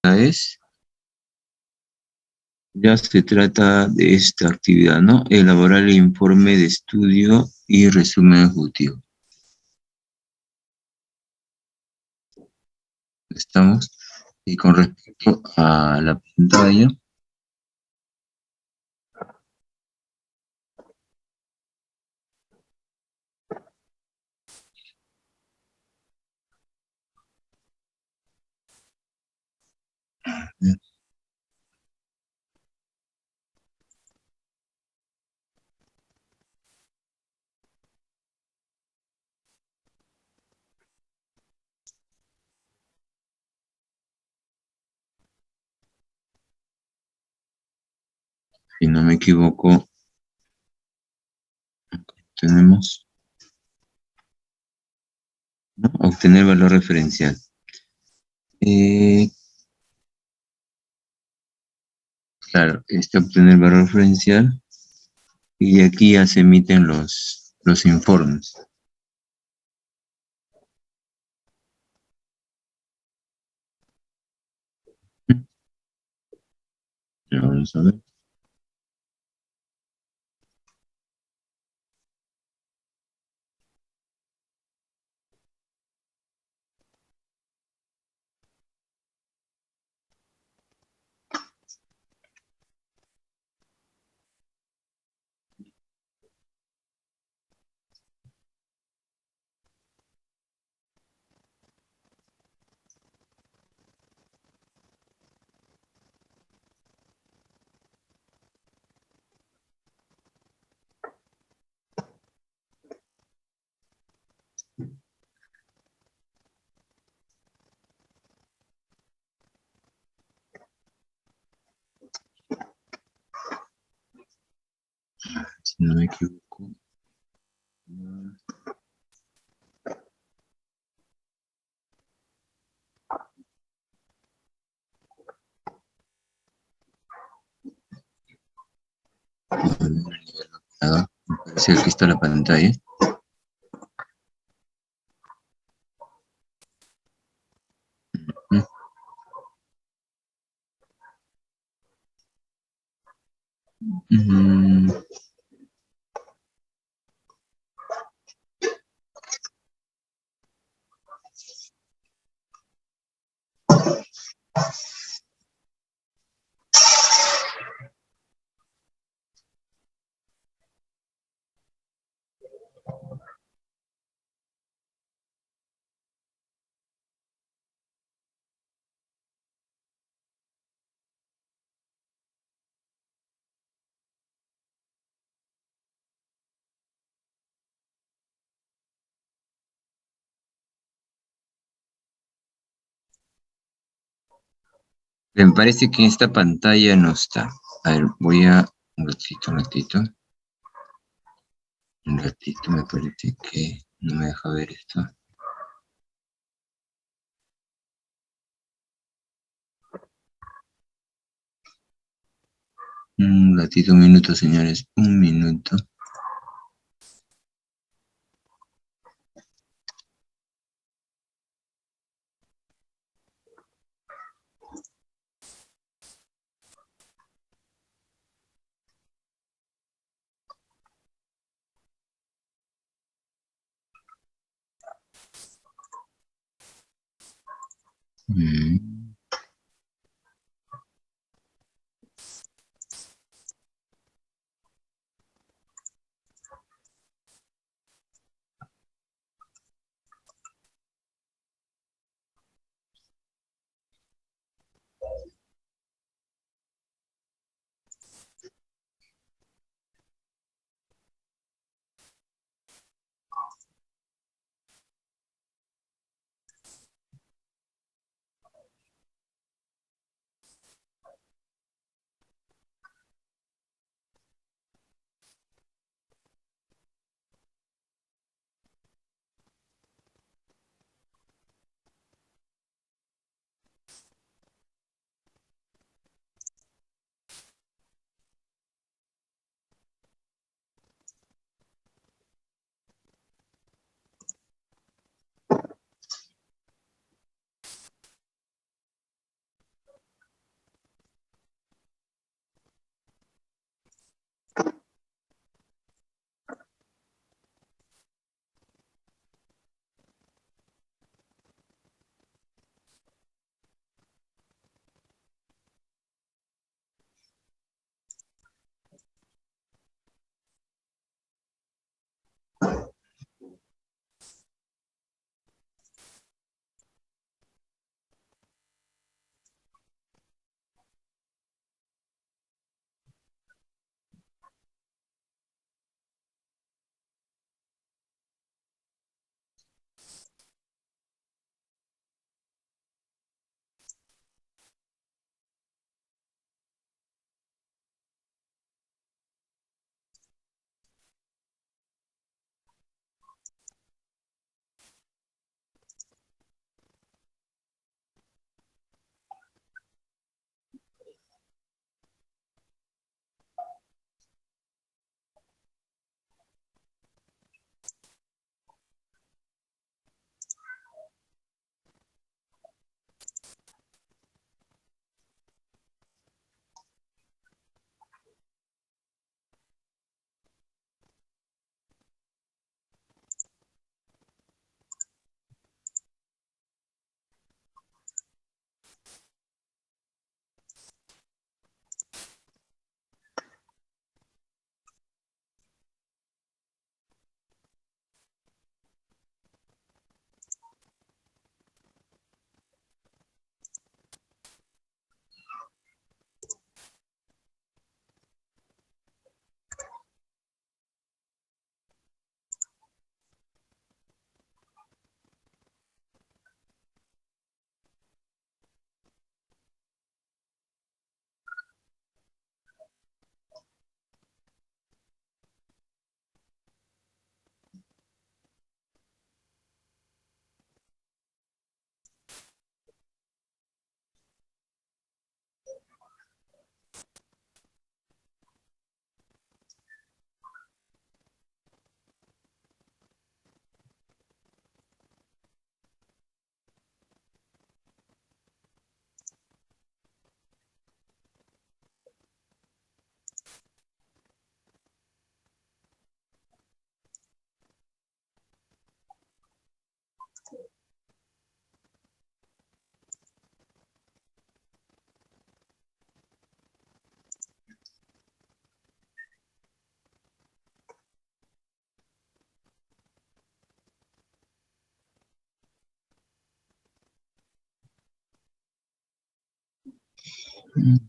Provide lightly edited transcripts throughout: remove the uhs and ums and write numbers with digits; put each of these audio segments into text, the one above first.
es, ya se trata de esta actividad, ¿no? Elaborar el informe de estudio y resumen ejecutivo. Estamos. Y con respecto a la pantalla, si no me equivoco, tenemos, ¿no? Obtener valor referencial. Claro, obtener valor referencial y aquí ya se emiten los informes. Ya vamos a ver. Si no me equivoco. Sí, aquí está la pantalla. Mm, Me parece que en esta pantalla no está. A ver, voy a... Un ratito, me parece que no me deja ver esto. Un ratito, un minuto, señores. Un minuto. Mm. Mm.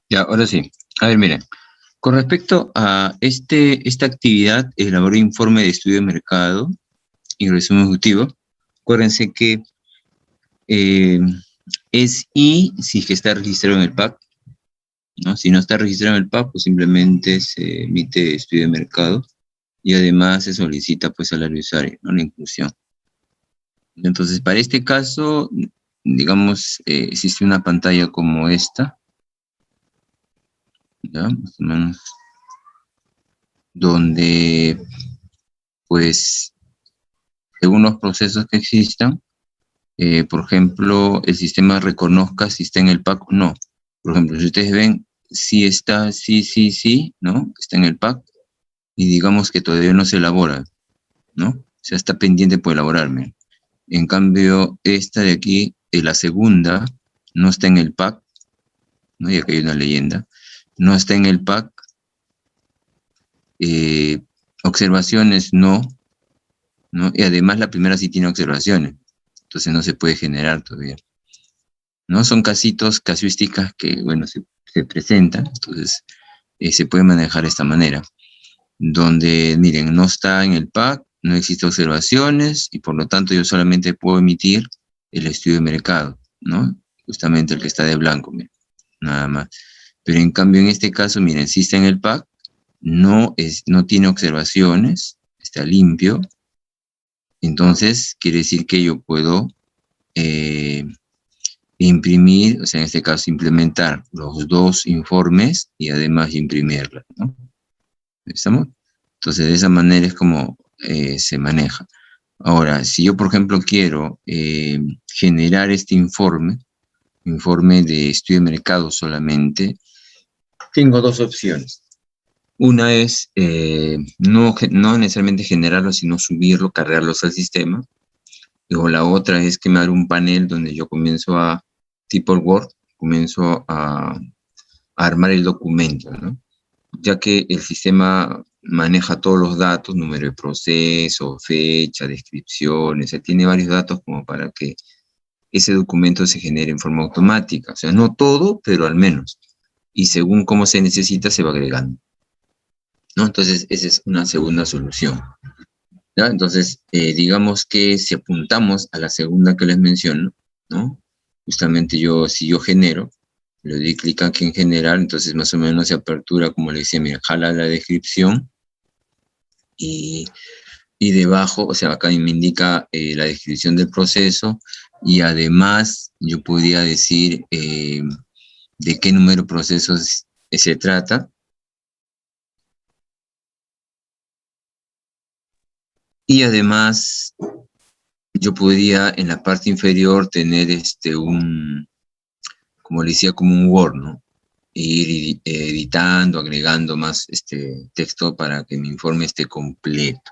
Ya, ahora sí. A ver, miren. Con respecto a esta actividad, elaboré informe de estudio de mercado y resumen ejecutivo. Acuérdense que eh, es I si es que está registrado en el PAC, ¿no? Si no está registrado en el PAC, pues simplemente se emite estudio de mercado y además se solicita pues al usuario, ¿no? La inclusión. Entonces, para este caso, digamos, existe una pantalla como esta, ¿ya? Más o menos, donde, pues, según los procesos que existan, por ejemplo, el sistema reconozca si está en el PAC o no. Por ejemplo, si ustedes ven, si está, sí, ¿no? Está en el PAC y digamos que todavía no se elabora, ¿no? O sea, está pendiente por elaborarme. En cambio, esta de aquí, la segunda, no está en el PAC, ¿no? Y aquí hay una leyenda. No está en el PAC, eh, observaciones no, ¿no? Y además la primera sí tiene observaciones, entonces no se puede generar todavía, ¿no? Son casitos, casuísticas que, bueno, se presentan, entonces se puede manejar de esta manera, donde, miren, no está en el PAC, no existe observaciones y por lo tanto yo solamente puedo emitir el estudio de mercado, ¿no? Justamente el que está de blanco, miren, nada más. Pero en cambio en este caso, miren, sí está en el PAC, no tiene observaciones, está limpio, entonces quiere decir que yo puedo eh, imprimir, o sea, en este caso implementar los dos informes y además imprimirla, ¿no? ¿Estamos? Entonces de esa manera es como se maneja. Ahora, si yo, por ejemplo, quiero generar este informe de estudio de mercado solamente, tengo dos opciones. Una es no necesariamente generarlo, sino subirlo, cargarlos al sistema. O la otra es que me haga un panel donde yo comienzo tipo el Word, comienzo a armar el documento, ¿no? Ya que el sistema maneja todos los datos, número de proceso, fecha, descripciones, tiene varios datos como para que ese documento se genere en forma automática. O sea, no todo, pero al menos. Y según cómo se necesita, se va agregando, ¿no? Entonces, esa es una segunda solución, ¿ya? Entonces, digamos que si apuntamos a la segunda que les menciono, ¿no? Justamente si yo genero, le doy clic aquí en generar, entonces más o menos se apertura, como le decía, mira, jala la descripción y, y debajo, o sea, acá me indica la descripción del proceso y además yo podría decir de qué número de procesos se trata. Y además yo podría en la parte inferior tener como le decía, como un Word, ¿no? E ir editando, agregando más texto para que mi informe esté completo.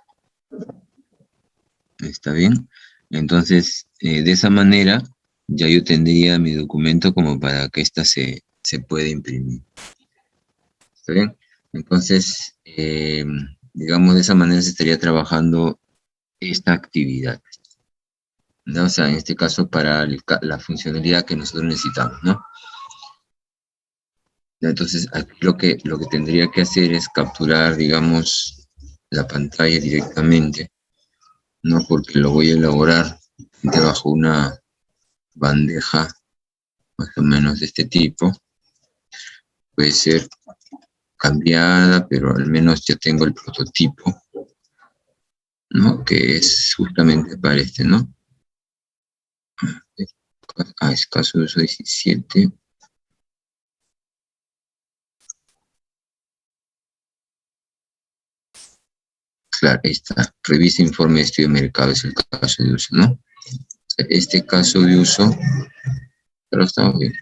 ¿Está bien? Entonces, de esa manera, ya yo tendría mi documento como para que ésta se pueda imprimir. ¿Está bien? Entonces, digamos, de esa manera se estaría trabajando esta actividad, ¿no? O sea, en este caso para la funcionalidad que nosotros necesitamos, ¿no? Entonces, aquí lo que tendría que hacer es capturar, digamos, la pantalla directamente, ¿no? Porque lo voy a elaborar debajo una bandeja más o menos de este tipo. Puede ser cambiada, pero al menos ya tengo el prototipo, ¿no? Que es justamente para ¿no? Escaso uso 17. Claro, ahí está. Revisa informe de estudio de mercado, es el caso de uso, ¿no? Este caso de uso, pero estamos bien.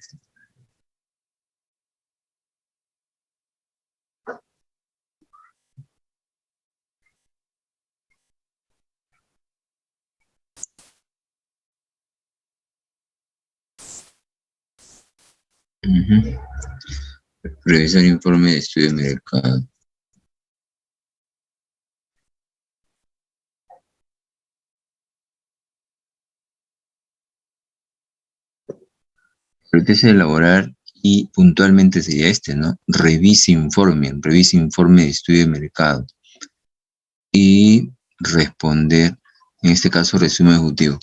Uh-huh. Revisar informe de estudio de mercado. Pretende elaborar y puntualmente sería este, ¿no? Revise informe de estudio de mercado. Y responder, en este caso, resumen ejecutivo.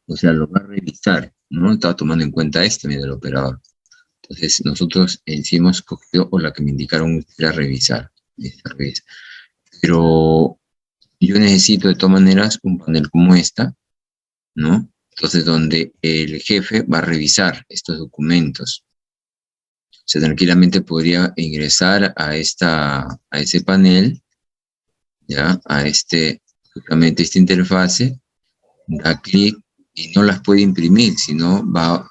O sea, lo va a revisar, ¿no? Estaba tomando en cuenta este medio del operador. Entonces, nosotros en sí hemos cogido, o la que me indicaron era revisar. Pero yo necesito de todas maneras un panel como esta, ¿no? Entonces, donde el jefe va a revisar estos documentos. O sea, tranquilamente podría ingresar a ese panel, ¿ya? Justamente esta interfase, da clic y no las puede imprimir, sino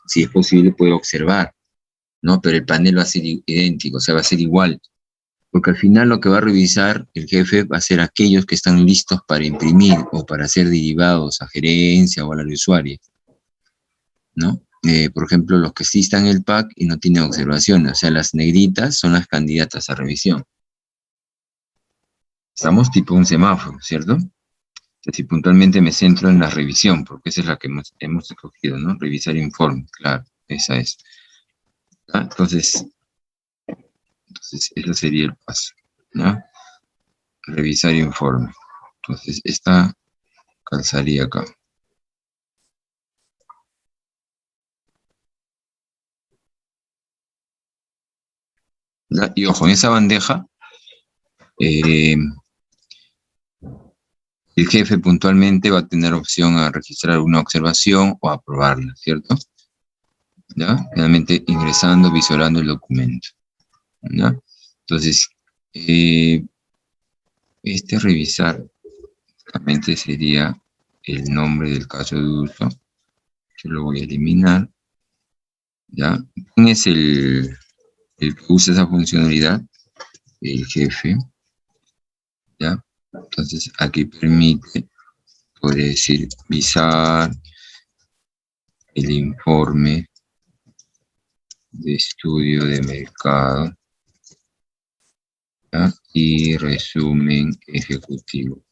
si es posible, puede observar, ¿no? Pero el panel va a ser idéntico, o sea, va a ser igual. Porque al final lo que va a revisar el jefe va a ser aquellos que están listos para imprimir o para ser derivados a gerencia o al área usuaria, ¿no? Por ejemplo, los que sí están en el pack y no tienen observaciones, o sea, las negritas son las candidatas a revisión. Estamos tipo un semáforo, ¿cierto? Si puntualmente me centro en la revisión, porque esa es la que hemos escogido, ¿no? Revisar informe, claro, esa es. ¿Ah? Entonces, ese sería el paso, ¿no? Revisar informe. Entonces, esta calzaría acá. ¿Ya? Y ojo, en esa bandeja, el jefe puntualmente va a tener opción a registrar una observación o aprobarla, ¿cierto? ¿Ya? Finalmente ingresando, visualizando el documento, ¿ya? Entonces, revisar realmente sería el nombre del caso de uso. Yo lo voy a eliminar, ¿ya? ¿Quién es el que usa esa funcionalidad? El jefe, ¿ya? Entonces, aquí permite, podría decir, visar el informe de estudio de mercado, ¿ya? Y resumen ejecutivo.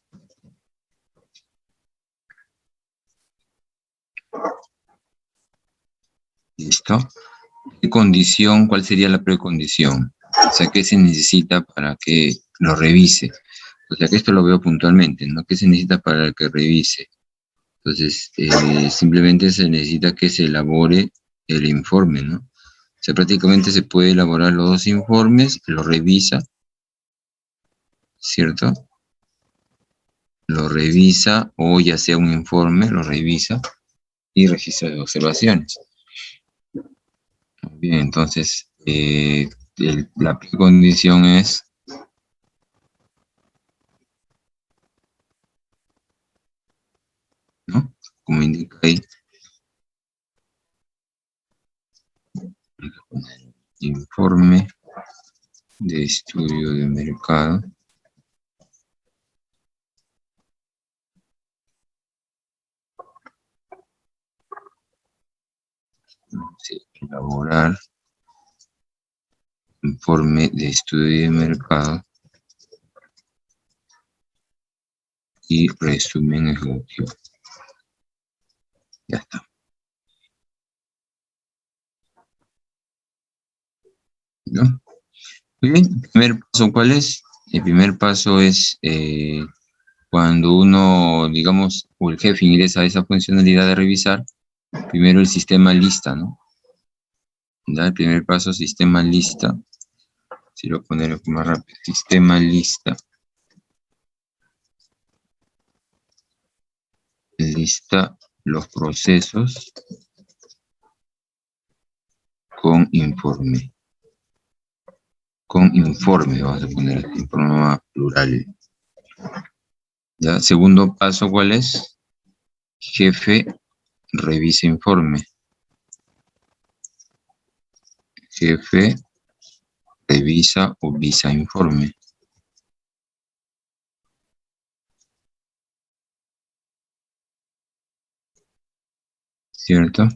¿Listo? ¿Qué condición? ¿Cuál sería la precondición? O sea, ¿qué se necesita para que lo revise? O sea, que esto lo veo puntualmente, ¿no? ¿Qué se necesita para que revise? Entonces, simplemente se necesita que se elabore el informe, ¿no? O sea, prácticamente se puede elaborar los dos informes, lo revisa, ¿cierto? Lo revisa, o ya sea un informe, lo revisa y registra las observaciones. Bien, entonces, la precondición es, ¿no? Como indica ahí, informe de estudio de mercado. Sí, elaborar informe de estudio de mercado y resumen ejecutivo. Ya está. ¿No? Muy bien, el primer paso, ¿cuál es? El primer paso es cuando uno, digamos, o el jefe ingresa a esa funcionalidad de revisar, primero el sistema lista, ¿no? ¿Ya? El primer paso, sistema lista. Si lo ponemos más rápido, sistema lista. Lista los procesos con informe. Con informe, vamos a poner informe plural. ¿Ya? Segundo paso, ¿cuál es? Jefe, revisa informe. Jefe, revisa o visa informe. ¿Cierto?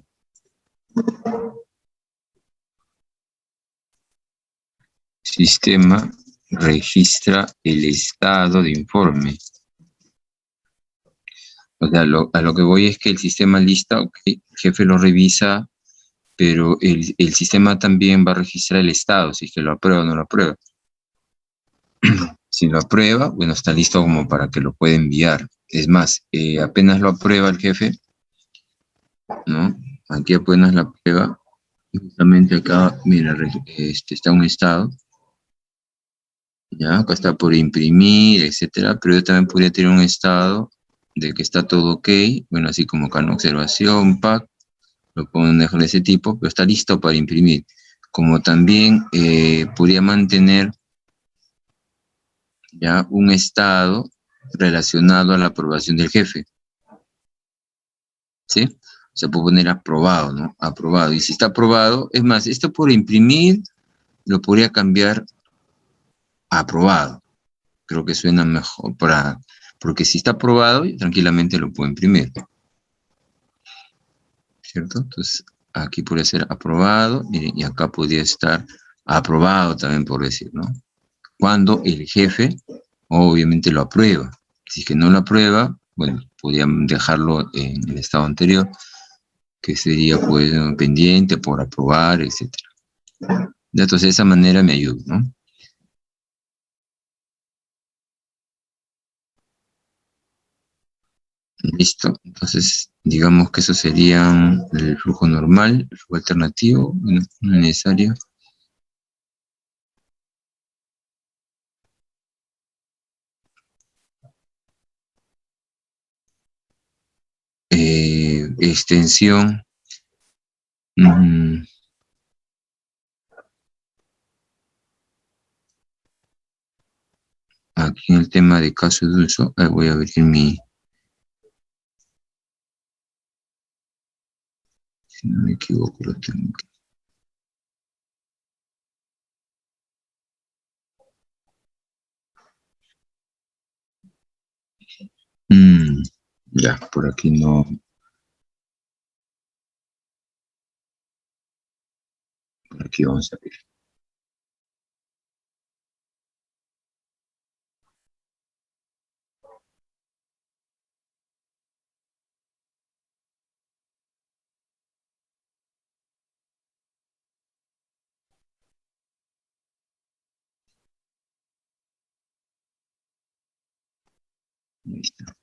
Sistema registra el estado de informe. O sea, a lo que voy es que el sistema lista, ok, el jefe lo revisa pero el sistema también va a registrar el estado, si es que lo aprueba o no lo aprueba. Si lo aprueba, bueno, está listo como para que lo pueda enviar. Es más, apenas lo aprueba el jefe, ¿no? Aquí apenas la aprueba, justamente acá, mira, está un estado, ya, acá está por imprimir, etcétera, pero yo también podría tener un estado de que está todo ok, bueno, así como acá en observación, pack, lo puedo dejar de ese tipo, pero está listo para imprimir. Como también podría mantener ya un estado relacionado a la aprobación del jefe, ¿sí? Se puede poner aprobado, ¿no? Aprobado. Y si está aprobado, es más, esto por imprimir lo podría cambiar a aprobado. Creo que suena mejor porque si está aprobado, tranquilamente lo puedo imprimir, ¿cierto? Entonces, aquí podría ser aprobado, miren, y acá podría estar aprobado también por decir, ¿no? Cuando el jefe obviamente lo aprueba. Si es que no lo aprueba, bueno, podrían dejarlo en el estado anterior, que sería pues pendiente por aprobar, etcétera. Entonces de esa manera me ayuda, ¿no? Listo. Entonces, digamos que eso sería el flujo normal, el flujo alternativo, no necesario. Extensión. mm, Aquí en el tema de caso de uso, voy a ver en si no me equivoco, lo tengo aquí. Mm, ya, por aquí no, por aquí vamos a ver. Ahí está.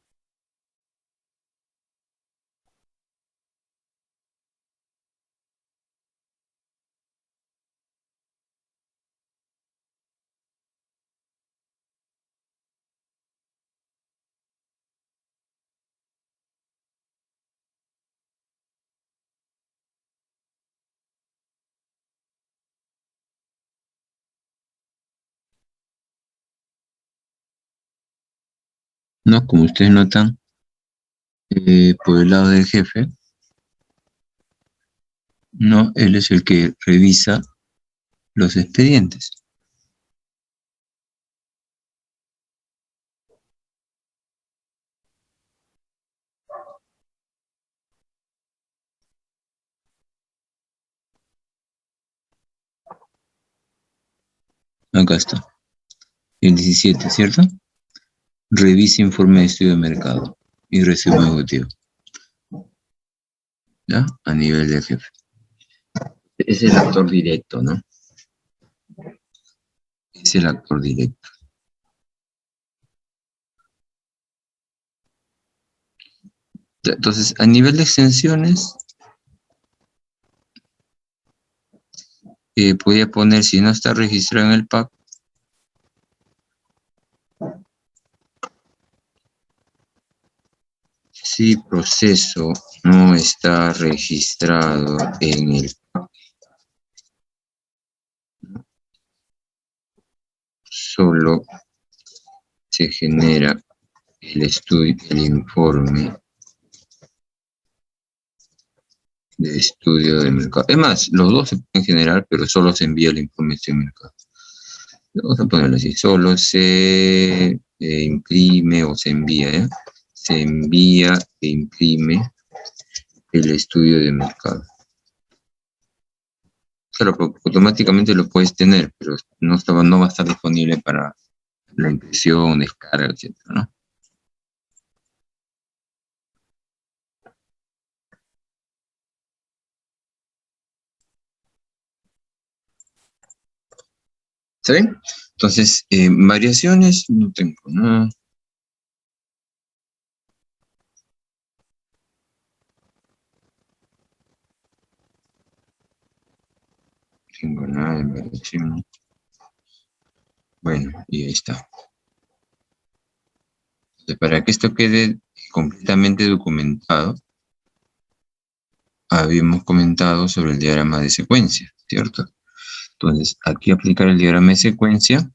No, como ustedes notan, por el lado del jefe, no, él es el que revisa los expedientes. Acá está, el 17, ¿cierto? Revisa informe de estudio de mercado y resumen ejecutivo, ¿ya? A nivel del jefe. Es el actor directo, ¿no? Es el actor directo. Entonces, a nivel de extensiones, podría poner, si no está registrado en el PAC, si proceso no está registrado en el PAC, solo se genera el estudio, el informe de estudio de mercado. Es más, los dos se pueden generar, pero solo se envía el informe de estudio de mercado. Vamos a ponerlo así, solo se imprime o se envía, ¿eh? Se envía e imprime el estudio de mercado. Claro, automáticamente lo puedes tener, pero no va a estar disponible para la impresión, descarga, etcétera, ¿no? ¿Está bien? Entonces, variaciones, no tengo nada. No tengo nada de variación. Bueno, y ahí está. Entonces, para que esto quede completamente documentado, habíamos comentado sobre el diagrama de secuencia, ¿cierto? Entonces, aquí aplicar el diagrama de secuencia.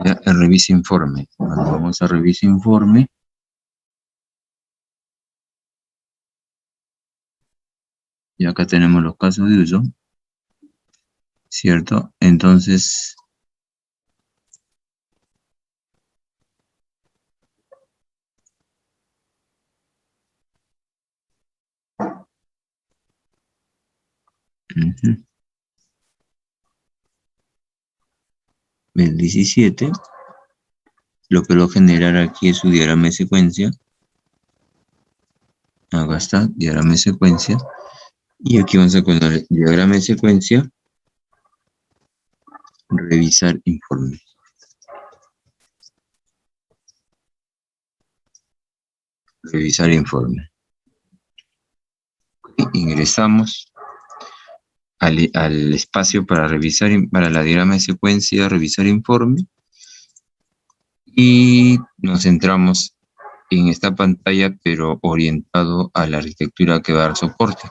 Ya, revisa informe. Cuando vamos a revisa informe, y acá tenemos los casos de uso, ¿cierto? Entonces, el 17, lo que lo generar aquí es su diagrama de secuencia. Acá está, diagrama de secuencia. Y aquí vamos a poner el diagrama de secuencia, revisar informe. Revisar informe. Ingresamos al espacio para revisar, para la diagrama de secuencia, revisar informe. Y nos centramos en esta pantalla, pero orientado a la arquitectura que va a dar soporte.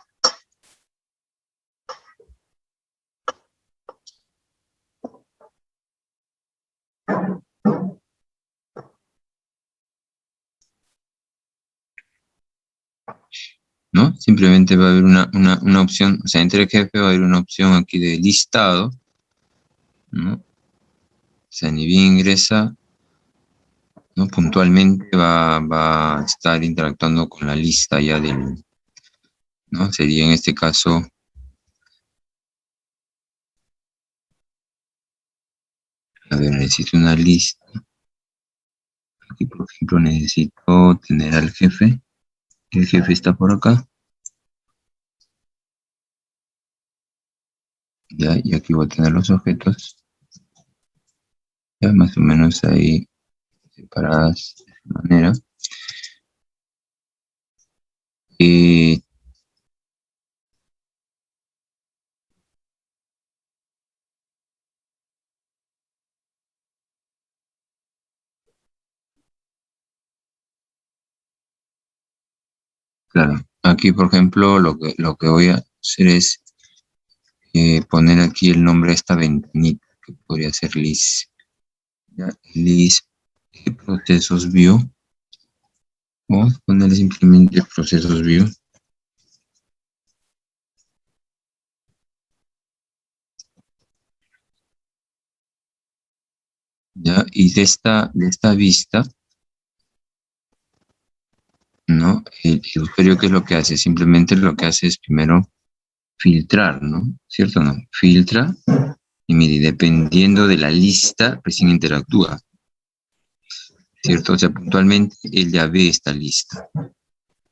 ¿No? Simplemente va a haber una opción, o sea, entre el jefe va a haber una opción aquí de listado, ¿no? O sea, ni bien ingresa, ¿no? Puntualmente va a estar interactuando con la lista ya del, ¿no? Sería en este caso, a ver, necesito una lista. Aquí, por ejemplo, necesito tener al jefe. El jefe está por acá. Ya, y aquí voy a tener los objetos. Ya, más o menos ahí separadas de esa manera. Claro, aquí por ejemplo lo que voy a hacer es poner aquí el nombre de esta ventanita, que podría ser list. Ya, list procesos view. Vamos a ponerle simplemente procesos view. Ya, y de esta vista, ¿no? El usuario, ¿qué es lo que hace? Simplemente lo que hace es primero filtrar, ¿no? ¿Cierto o no? Filtra y mire, dependiendo de la lista, recién interactúa, ¿cierto? O sea, puntualmente él ya ve esta lista.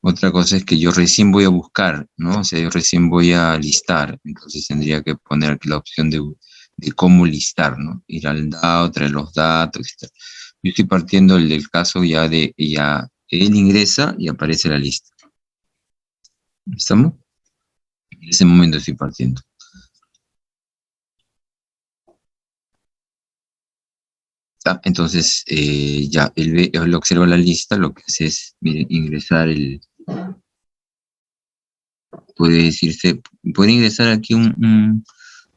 Otra cosa es que yo recién voy a buscar, ¿no? O sea, yo recién voy a listar, entonces tendría que poner aquí la opción de cómo listar, ¿no? Ir al DAO, traer los datos, etc. Yo estoy partiendo del caso ya él ingresa y aparece la lista. ¿Estamos? En ese momento estoy partiendo. ¿Está? Entonces, ya, él observa la lista, lo que hace es, mire, ingresar puede ingresar aquí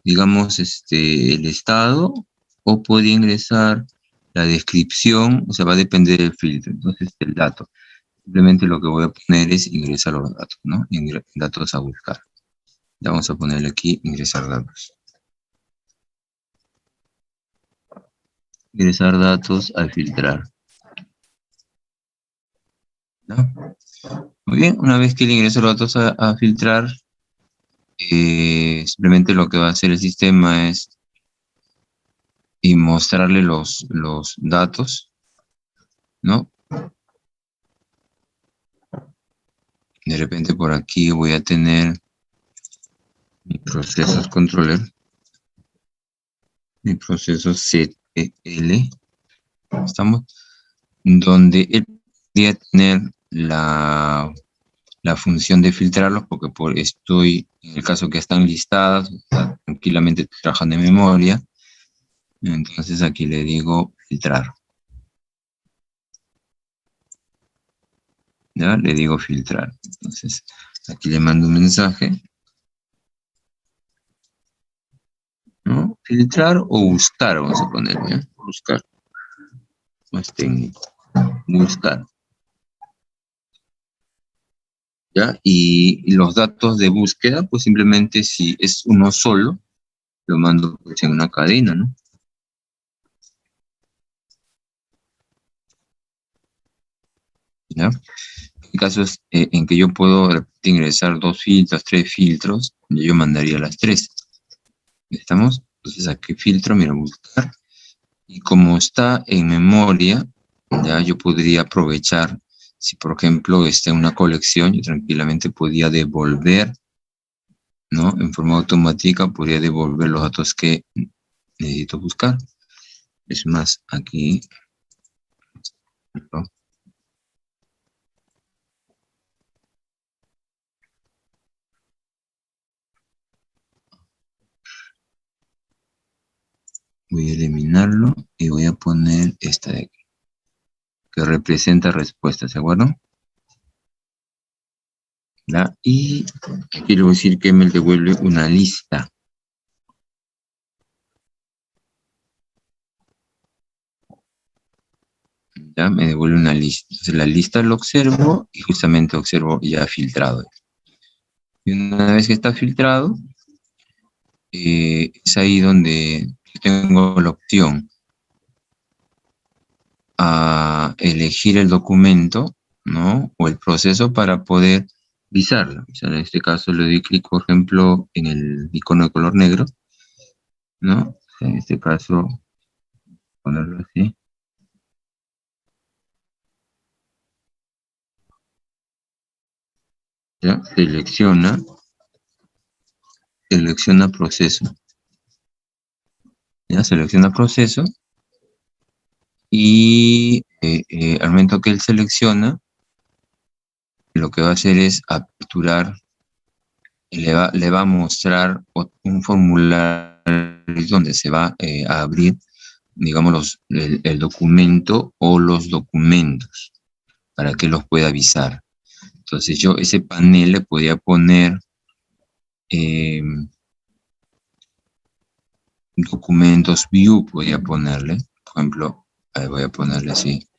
digamos, el estado, o puede ingresar la descripción, o sea, va a depender del filtro, entonces el dato. Simplemente lo que voy a poner es ingresar los datos, ¿no? Datos a buscar. Ya vamos a ponerle aquí, ingresar datos. Ingresar datos al filtrar. ¿No? Muy bien, una vez que le ingreso los datos a filtrar, simplemente lo que va a hacer el sistema es mostrarle los datos, ¿no? De repente por aquí voy a tener Mi procesos controller. Mi proceso CTL. Estamos. Donde él podría tener la función de filtrarlos, porque estoy, en el caso que están listadas, tranquilamente trabajando en memoria. Entonces aquí le digo filtrar. ¿Ya? Le digo filtrar. Entonces aquí le mando un mensaje. ¿No? Filtrar o buscar, vamos a poner, ¿ya? Buscar. Más técnico. Buscar. ¿Ya? Y los datos de búsqueda, pues simplemente si es uno solo, lo mando pues en una cadena, ¿no? ¿Ya? En casos en que yo puedo de repente ingresar 2 filtros, 3 filtros, yo mandaría las 3. ¿Estamos? Entonces aquí filtro, mira, buscar. Y como está en memoria, ya yo podría aprovechar, si por ejemplo está en una colección, yo tranquilamente podía devolver, ¿no? En forma automática podría devolver los datos que necesito buscar. Es más, aquí, ¿no? Voy a eliminarlo y voy a poner esta de aquí, que representa respuestas, ¿de acuerdo? ¿Ya? Y aquí le voy a decir que me devuelve una lista. Ya me devuelve una lista. Entonces la lista lo observo y justamente observo ya filtrado. Y una vez que está filtrado, es ahí donde tengo la opción a elegir el documento, ¿no? O el proceso para poder visarlo. O sea, en este caso le doy clic, por ejemplo, en el icono de color negro, ¿no? En este caso, ponerlo así. ¿Ya? Selecciona proceso. ¿Ya? Selecciona proceso y al momento que él selecciona, lo que va a hacer es aperturar, le va a mostrar un formulario donde se va a abrir, digamos, el documento o los documentos para que los pueda avisar. Entonces yo ese panel le podía poner documentos view, podía ponerle, por ejemplo, ahí voy a ponerle así,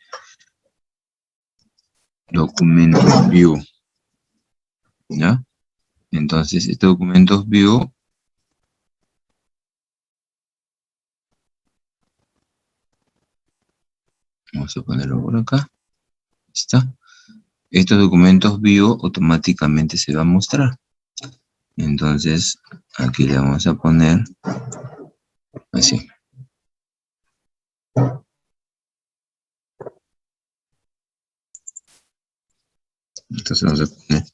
documentos view, ¿ya? Entonces este documentos view, vamos a ponerlo por acá, está. Estos documentos view automáticamente se va a mostrar. Entonces aquí le vamos a poner así. Entonces vamos a poner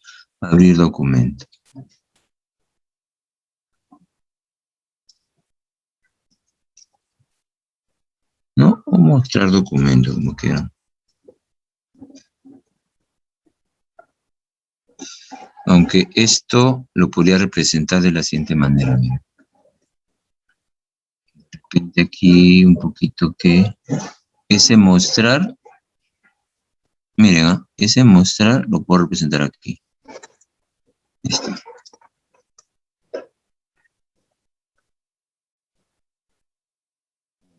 abrir documento. ¿No? O mostrar documento, como quieran. Aunque esto lo podría representar de la siguiente manera. Miren. De aquí un poquito que ese mostrar, miren, ese mostrar lo puedo representar aquí. Listo.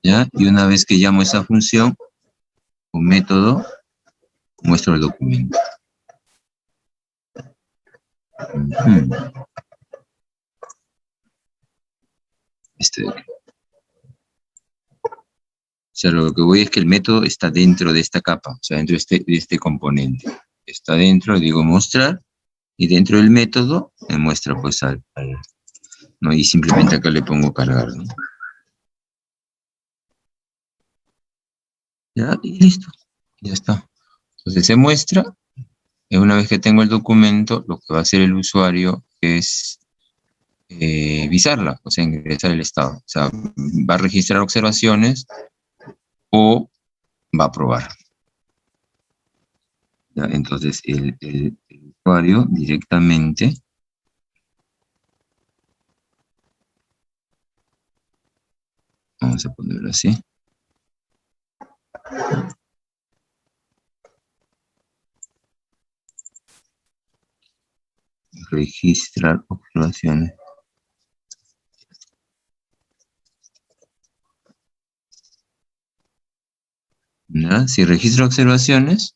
¿Ya? Y una vez que llamo esa función o método, muestro el documento. Este de aquí. O sea, lo que voy es que el método está dentro de esta capa, o sea, dentro de este componente. Está dentro, digo mostrar, y dentro del método me muestra pues ¿no? Y simplemente acá le pongo cargar, ¿no? Ya, y listo, ya está. Entonces se muestra, y una vez que tengo el documento, lo que va a hacer el usuario es visarla, o sea, ingresar el estado. O sea, va a registrar observaciones o va a aprobar. ¿Ya? Entonces, el usuario directamente vamos a ponerlo así. Registrar observaciones. ¿Ya? Si registra observaciones,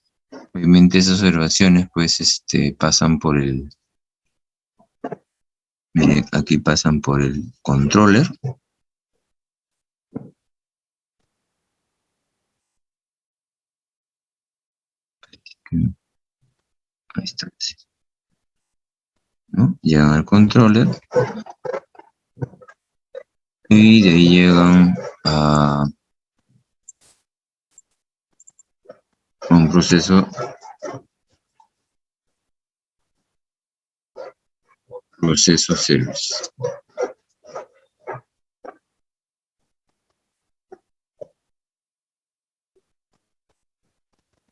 obviamente esas observaciones pues pasan por el, miren, aquí pasan por el controller. Ahí está, sí, ¿no? Llegan al controller y de ahí llegan a un proceso service.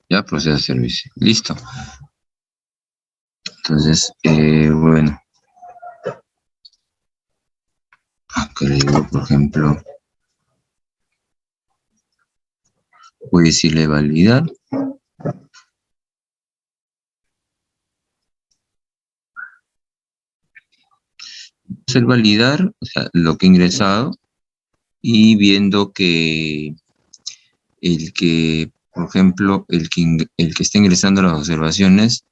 Ya, proceso servicio. Listo. Entonces, bueno, acá le digo, por ejemplo, voy a decirle validar. Hacer validar, o sea, lo que he ingresado y viendo que por ejemplo, el que está ingresando las observaciones,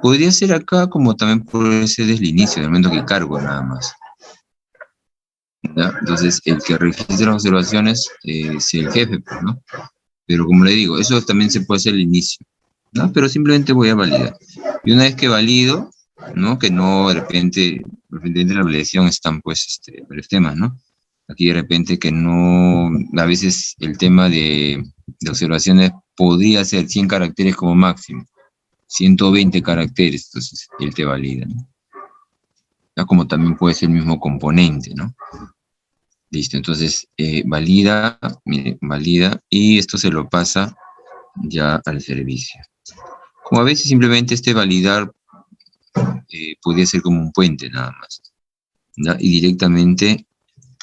podría ser acá como también puede ser desde el inicio, del momento que cargo nada más. ¿Ya? Entonces, el que registra las observaciones es el jefe, pues, ¿no? Pero como le digo, eso también se puede hacer al inicio, ¿no? Pero simplemente voy a validar. Y una vez que valido, ¿no? Que no de repente en la validación están pues varios temas, ¿no? Aquí de repente que no, a veces el tema de observaciones podría ser 100 caracteres como máximo, 120 caracteres, entonces él te valida, ¿no? Ya como también puede ser el mismo componente, ¿no? Listo, entonces valida, mire, valida y esto se lo pasa ya al servicio. Como a veces simplemente validar podría ser como un puente nada más, ¿ya? Y directamente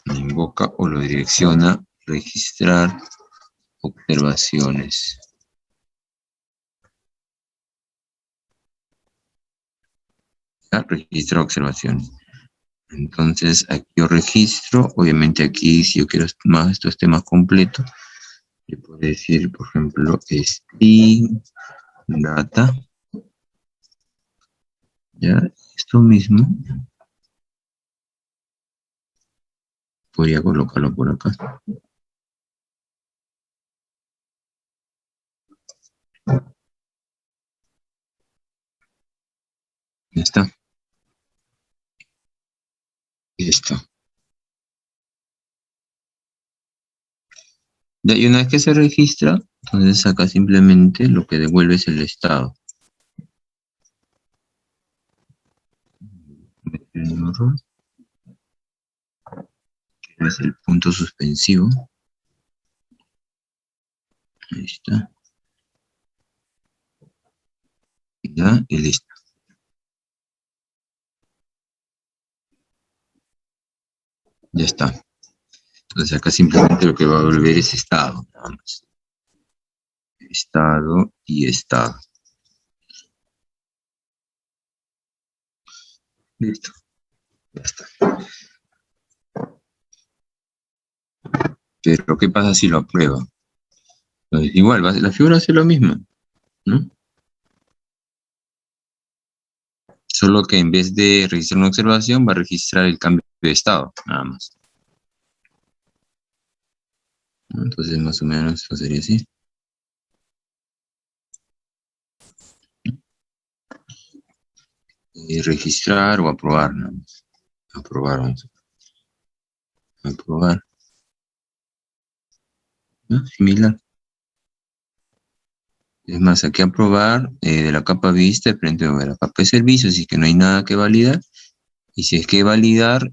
invoca o lo direcciona registrar observaciones. ¿Ya? Registrar observaciones. Entonces aquí yo registro, obviamente aquí si yo quiero más estos temas completos, yo puedo decir, por ejemplo, string data, ya, esto mismo, podría colocarlo por acá. Ya está. Listo. Ya, y una vez que se registra, entonces acá simplemente lo que devuelve es el estado. Es el punto suspensivo. Ahí está. Ya, y listo. Ya está. Entonces acá simplemente lo que va a volver es estado, nada más. Estado y estado. Listo. Ya está. Pero ¿qué pasa si lo aprueba? Entonces, igual, la figura hace lo mismo, ¿no? Solo que en vez de registrar una observación, va a registrar el cambio de estado, nada más. ¿No? Entonces, más o menos, esto sería así. Registrar o aprobar, nada más. Aprobar, vamos a aprobar. ¿No? Similar. Es más, aquí aprobar de la capa vista, de frente a la capa de servicios, así que no hay nada que validar. Y si es que validar,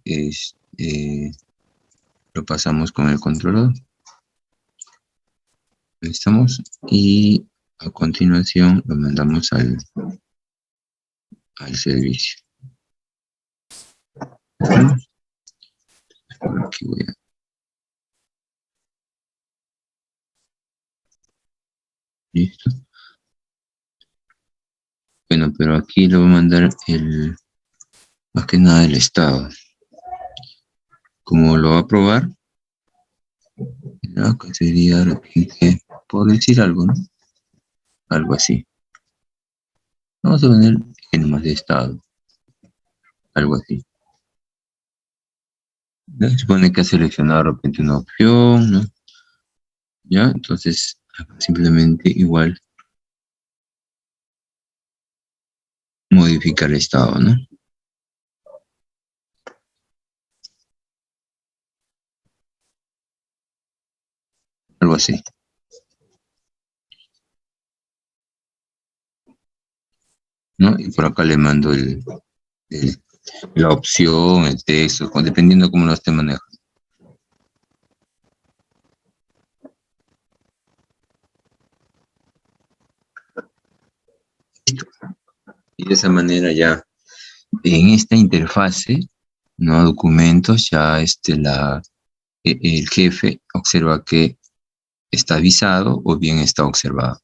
lo pasamos con el controlador. Ahí estamos. Y a continuación lo mandamos al servicio. Aquí voy a... Listo. Bueno, pero aquí le voy a mandar más que nada el estado. Como lo va a probar, acá sería de repente, por decir algo, ¿no? Algo así. Vamos a poner en más de estado. Algo así. ¿No? Se supone que ha seleccionado de repente una opción, ¿no? Ya, entonces acá simplemente igual modificar el estado, ¿no? Algo así. ¿No? Y por acá le mando la opción, el texto, dependiendo cómo lo esté manejando. Y de esa manera ya, en esta interfase, ¿no? Documentos, ya el jefe observa que está avisado o bien está observado.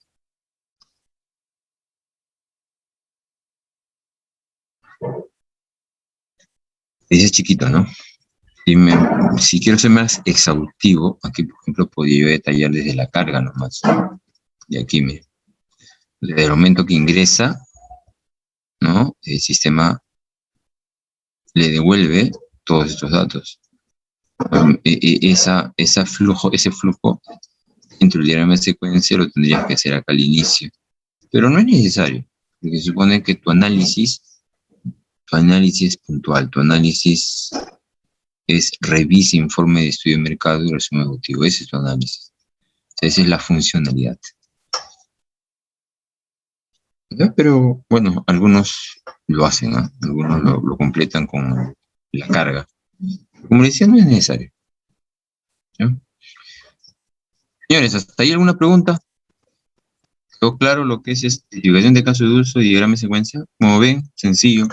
Ese es chiquito, ¿no? Si quiero ser más exhaustivo, aquí por ejemplo podría yo detallar desde la carga nomás. Y aquí desde el momento que ingresa, ¿no? El sistema le devuelve todos estos datos. Ese flujo dentro del diagrama de secuencia lo tendrías que hacer acá al inicio. Pero no es necesario, porque se supone que tu análisis es puntual, tu análisis es revisa informe de estudio de mercado y resumen ejecutivo. Ese es tu análisis. Esa es la funcionalidad. ¿Ya? Pero bueno, algunos lo hacen, ¿no? Algunos lo completan con la carga. Como les decía, no es necesario. ¿Ya? Señores, ¿hasta ahí alguna pregunta? ¿Quedó claro lo que es especificación de caso de uso y diagrama de secuencia? Como ven, sencillo.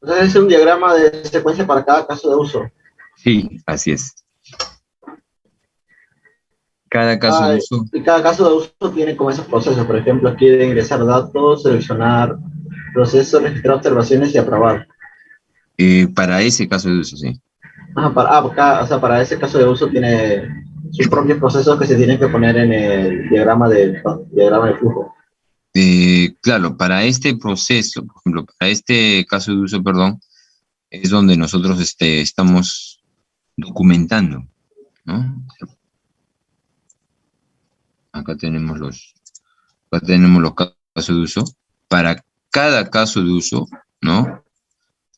Entonces es un diagrama de secuencia para cada caso de uso. Sí, así es. Cada caso de uso. Y cada caso de uso tiene como esos procesos. Por ejemplo, aquí de ingresar datos, seleccionar procesos, registrar observaciones y aprobar. Para ese caso de uso, sí. O sea, para ese caso de uso tiene sus propios procesos que se tienen que poner en el diagrama de flujo. Claro, para este proceso, por ejemplo, para este caso de uso, perdón, es donde nosotros estamos documentando, ¿no? Acá tenemos los casos de uso. Para cada caso de uso, ¿no?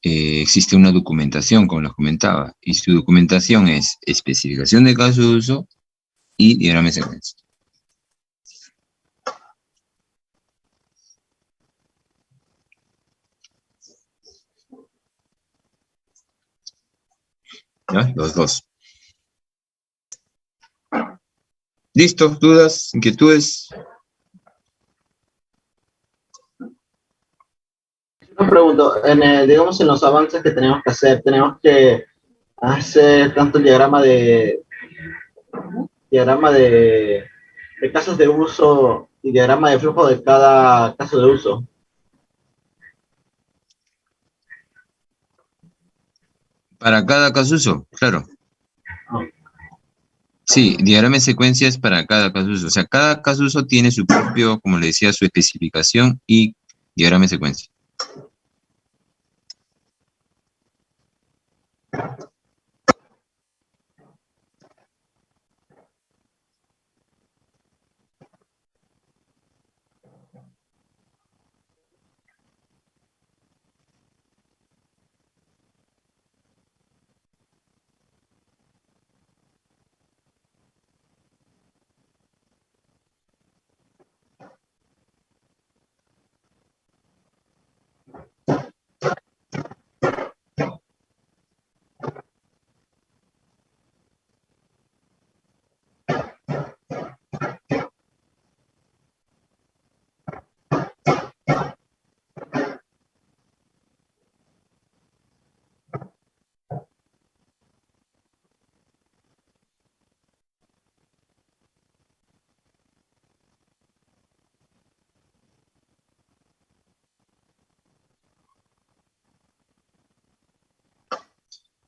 Existe una documentación, como les comentaba, y su documentación es especificación de caso de uso y diagrama de secuencia. ¿Ya? Los dos. ¿Listo? ¿Dudas? ¿Inquietudes? Yo pregunto, digamos en los avances que tenemos que hacer, tenemos que hacer tanto el diagrama de casos de uso y diagrama de flujo de cada caso de uso. Para cada caso de uso, claro. No. Sí, diagrama de secuencia es para cada caso de uso. O sea, cada caso de uso tiene su propio, como le decía, su especificación y diagrama de secuencia.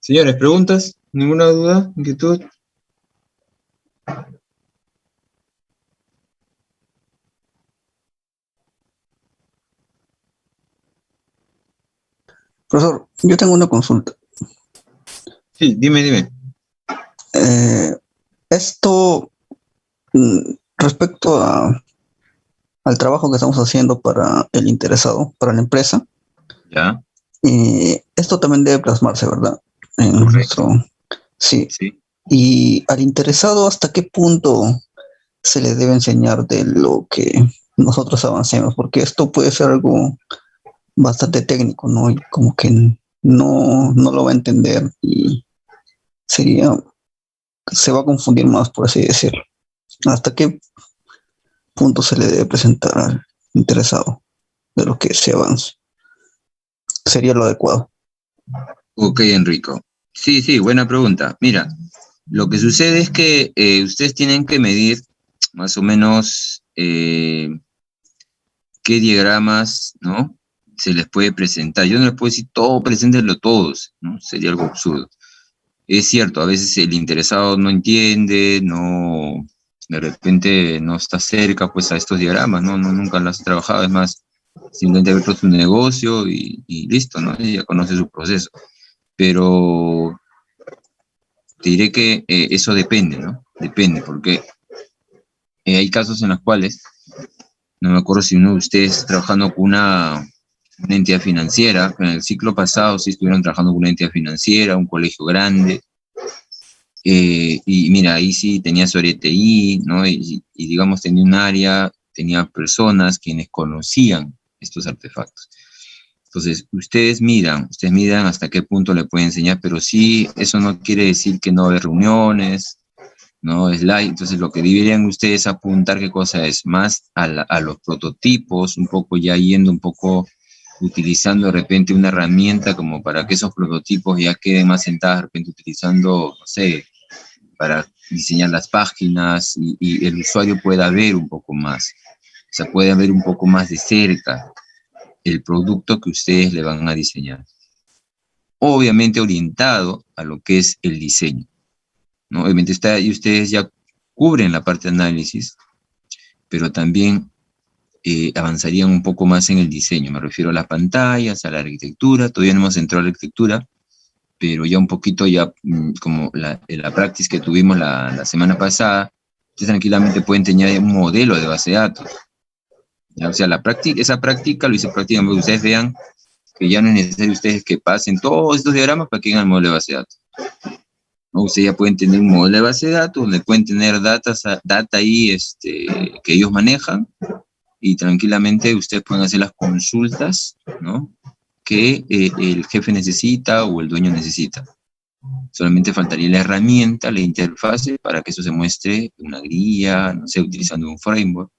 Señores, ¿preguntas? ¿Ninguna duda? ¿Inquietud? Profesor, yo tengo una consulta. Sí, dime. Eh, esto, respecto al trabajo que estamos haciendo para el interesado, para la empresa, Ya, esto también debe plasmarse, ¿verdad? En correcto. nuestro, sí. Sí. Y al interesado, ¿hasta qué punto se le debe enseñar de lo que nosotros avancemos? Porque esto puede ser algo bastante técnico, ¿no? Y como que no lo va a entender y sería, se va a confundir más, por así decirlo. ¿Hasta qué punto se le debe presentar al interesado de lo que se avance? Sería lo adecuado. Ok, Enrico. Sí, buena pregunta. Mira, lo que sucede es que ustedes tienen que medir más o menos qué diagramas, ¿no? Se les puede presentar. Yo no les puedo decir todo, preséntenlo todos, ¿no? Sería algo absurdo. Es cierto, a veces el interesado no entiende, no, de repente no está cerca pues a estos diagramas, ¿no? Nunca los ha trabajado, es más, simplemente ha abierto su negocio y listo, ¿no? Y ya conoce su proceso. Pero te diré que eso depende, ¿no? Depende, porque hay casos en los cuales, no me acuerdo si uno de ustedes está trabajando con una entidad financiera, en el ciclo pasado sí estuvieron trabajando con una entidad financiera, un colegio grande, y mira, ahí sí tenía su área de TI, ¿no? Y digamos tenía un área, tenía personas quienes conocían estos artefactos. Entonces, ustedes miran hasta qué punto le pueden enseñar, pero sí, eso no quiere decir que no va a haber reuniones, no slide. Entonces, lo que deberían ustedes apuntar, ¿qué cosa es? Más a los prototipos, un poco ya yendo un poco, utilizando de repente una herramienta como para que esos prototipos ya queden más sentados, de repente utilizando, no sé, para diseñar las páginas y el usuario pueda ver un poco más. O sea, puede ver un poco más de cerca el producto que ustedes le van a diseñar. Obviamente orientado a lo que es el diseño, ¿no? Obviamente y ustedes ya cubren la parte de análisis, pero también avanzarían un poco más en el diseño. Me refiero a las pantallas, a la arquitectura. Todavía no hemos entrado a la arquitectura, pero ya un poquito ya como la practice que tuvimos la semana pasada, ustedes tranquilamente pueden tener un modelo de base de datos. ¿Ya? O sea, esa práctica lo hice prácticamente, ustedes vean que ya no es necesario ustedes que pasen todos estos diagramas para que hagan el modelo de base de datos. ¿No? Ustedes ya pueden tener un modelo de base de datos donde pueden tener data ahí que ellos manejan y tranquilamente ustedes pueden hacer las consultas, ¿no? Que el jefe necesita o el dueño necesita. Solamente faltaría la herramienta, la interfase, para que eso se muestre una guía, no sé, utilizando un framework,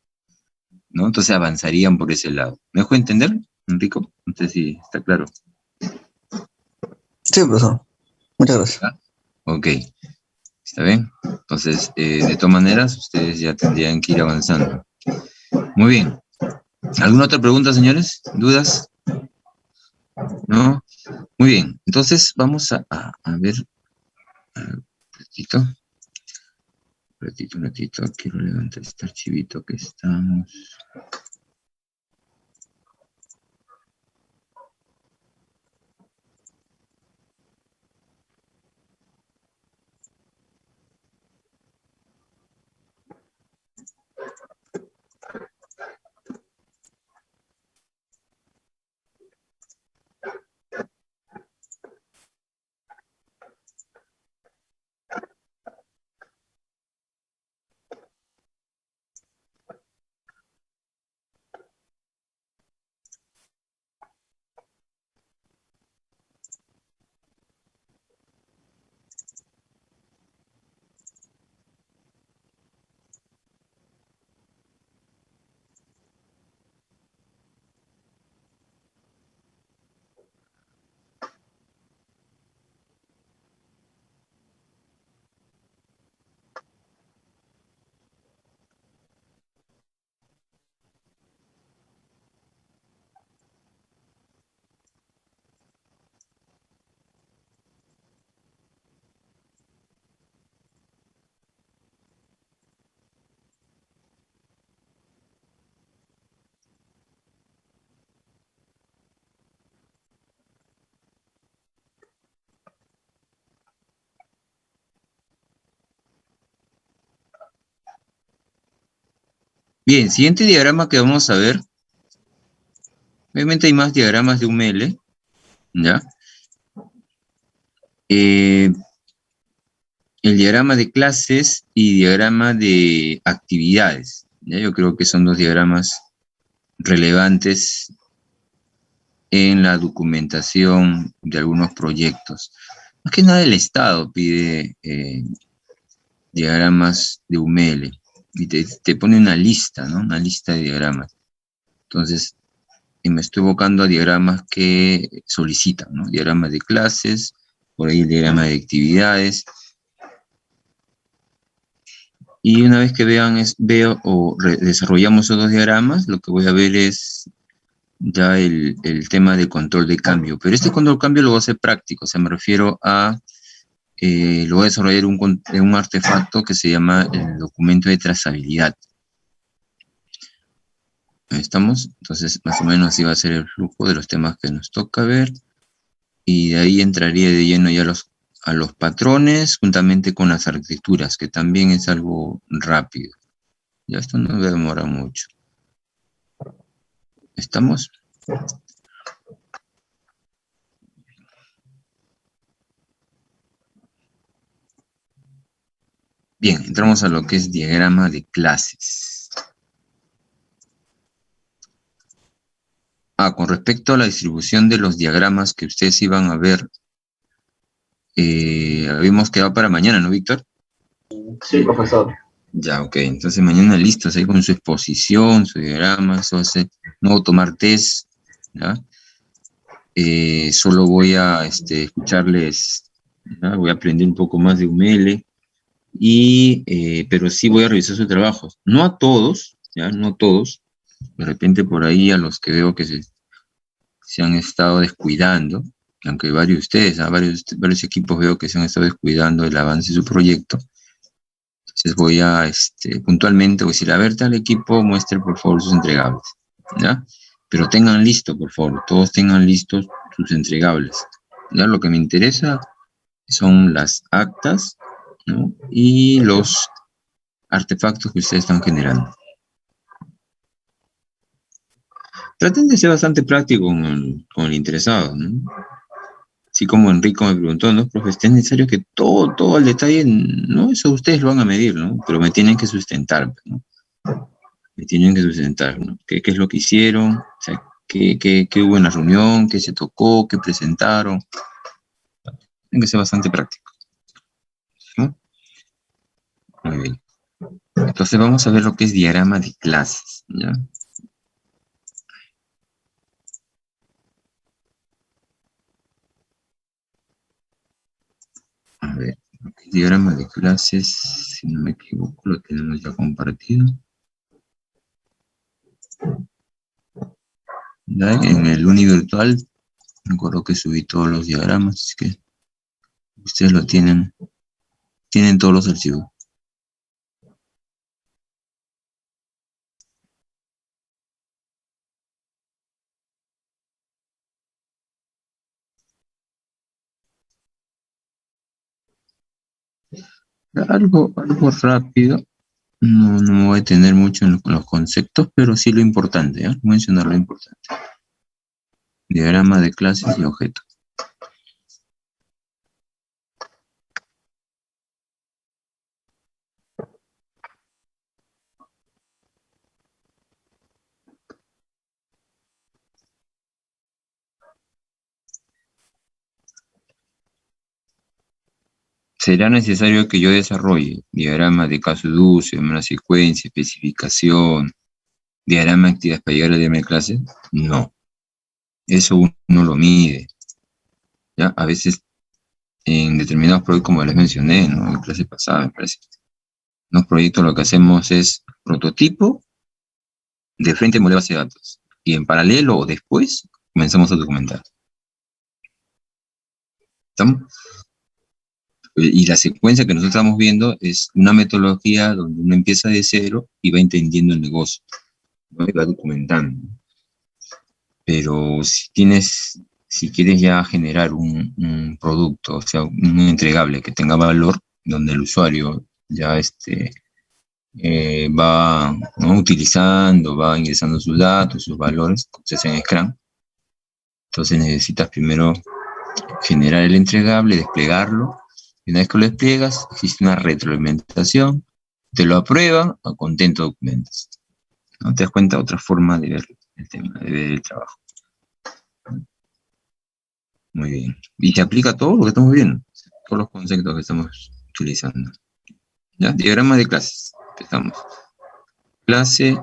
¿no? Entonces avanzarían por ese lado. ¿Me dejo entender, Enrico? No sé si está claro. Sí, profesor. Muchas gracias. ¿Ah? Ok, ¿está bien? Entonces, de todas maneras, ustedes ya tendrían que ir avanzando. Muy bien. ¿Alguna otra pregunta, señores? ¿Dudas? ¿No? Muy bien. Entonces, vamos a ver un ratito. Un ratito. Quiero levantar este archivito que estamos. Bien, siguiente diagrama que vamos a ver. Obviamente hay más diagramas de UML, ¿ya? El diagrama de clases y diagrama de actividades, ¿ya? Yo creo que son dos diagramas relevantes en la documentación de algunos proyectos. Más que nada el Estado pide diagramas de UML y te pone una lista, ¿no? Una lista de diagramas. Entonces, me estoy evocando a diagramas que solicitan, ¿no? Diagramas de clases, por ahí el diagrama de actividades. Y una vez que desarrollamos esos dos diagramas, lo que voy a ver es ya el tema de control de cambio. Pero este control de cambio lo voy a hacer práctico, o sea, me refiero a, lo voy a desarrollar un artefacto que se llama el documento de trazabilidad. Ahí estamos, entonces más o menos así va a ser el flujo de los temas que nos toca ver. Y de ahí entraría de lleno ya a los patrones, juntamente con las arquitecturas, que también es algo rápido. Ya esto no va a demorar mucho. ¿Estamos? Bien, entramos a lo que es diagrama de clases. Con respecto a la distribución de los diagramas que ustedes iban a ver, habíamos quedado para mañana, ¿no, Víctor? Sí, profesor. Ya, ok. Entonces mañana listos ahí con su exposición, su diagrama, eso hace. No voy a tomar test, ¿ya? Solo voy a escucharles, ¿ya? Voy a aprender un poco más de UML, pero sí voy a revisar sus trabajos. No a todos, ¿ya? No a todos. De repente por ahí a los que veo que se han estado descuidando, aunque varios de ustedes, varios equipos veo que se han estado descuidando el avance de su proyecto. Entonces voy a, puntualmente, voy a decir, a ver, tal equipo, muestre por favor sus entregables, ¿ya? Pero tengan listo, por favor, todos tengan listos sus entregables, ¿ya? Lo que me interesa son las actas, ¿no? Y los artefactos que ustedes están generando. Traten de ser bastante práctico con el interesado, ¿no? Así como Enrico me preguntó, ¿no? Profe, ¿es necesario que todo el detalle? No, eso ustedes lo van a medir, ¿no? Pero me tienen que sustentar, ¿no? Me tienen que sustentar, ¿no? ¿Qué es lo que hicieron? O sea, ¿qué hubo en la reunión? ¿Qué se tocó? ¿Qué presentaron? Tienen que ser bastante práctico, ¿no? Muy bien. Entonces vamos a ver lo que es diagrama de clases, ¿ya? A ver, lo que es diagrama de clases, si no me equivoco, lo tenemos ya compartido. ¿Ya? En el Uni Virtual, recuerdo que subí todos los diagramas, así que ustedes lo tienen todos los archivos. Algo rápido, no me voy a detener mucho en los conceptos, pero sí lo importante, ¿eh? Mencionar lo importante. Diagrama de clases y objetos. Será necesario que yo desarrolle diagrama de caso de uso, una secuencia, especificación, diagrama de actividades para llegar a diagrama de clases. No, eso uno lo mide. ¿Ya? A veces en determinados proyectos, como les mencioné, ¿no? En clase pasada, me parece. En los proyectos lo que hacemos es prototipo, de frente modelo base de datos. Y en paralelo o después comenzamos a documentar. ¿Estamos? Y la secuencia que nosotros estamos viendo es una metodología donde uno empieza de cero y va entendiendo el negocio, ¿no? Y va documentando. Pero si quieres ya generar un producto, o sea, un entregable que tenga valor, donde el usuario ya va, ¿no?, utilizando, va ingresando sus datos, sus valores, se hace en Scrum. Entonces necesitas primero generar el entregable, desplegarlo, y una vez que lo despliegas, existe una retroalimentación, te lo aprueba, contento documentas. ¿No te das cuenta? Otra forma de ver el tema, de ver el trabajo. Muy bien. Y te aplica todo lo que estamos viendo, todos los conceptos que estamos utilizando. ¿Ya? Diagrama de clases. Empezamos. Clase,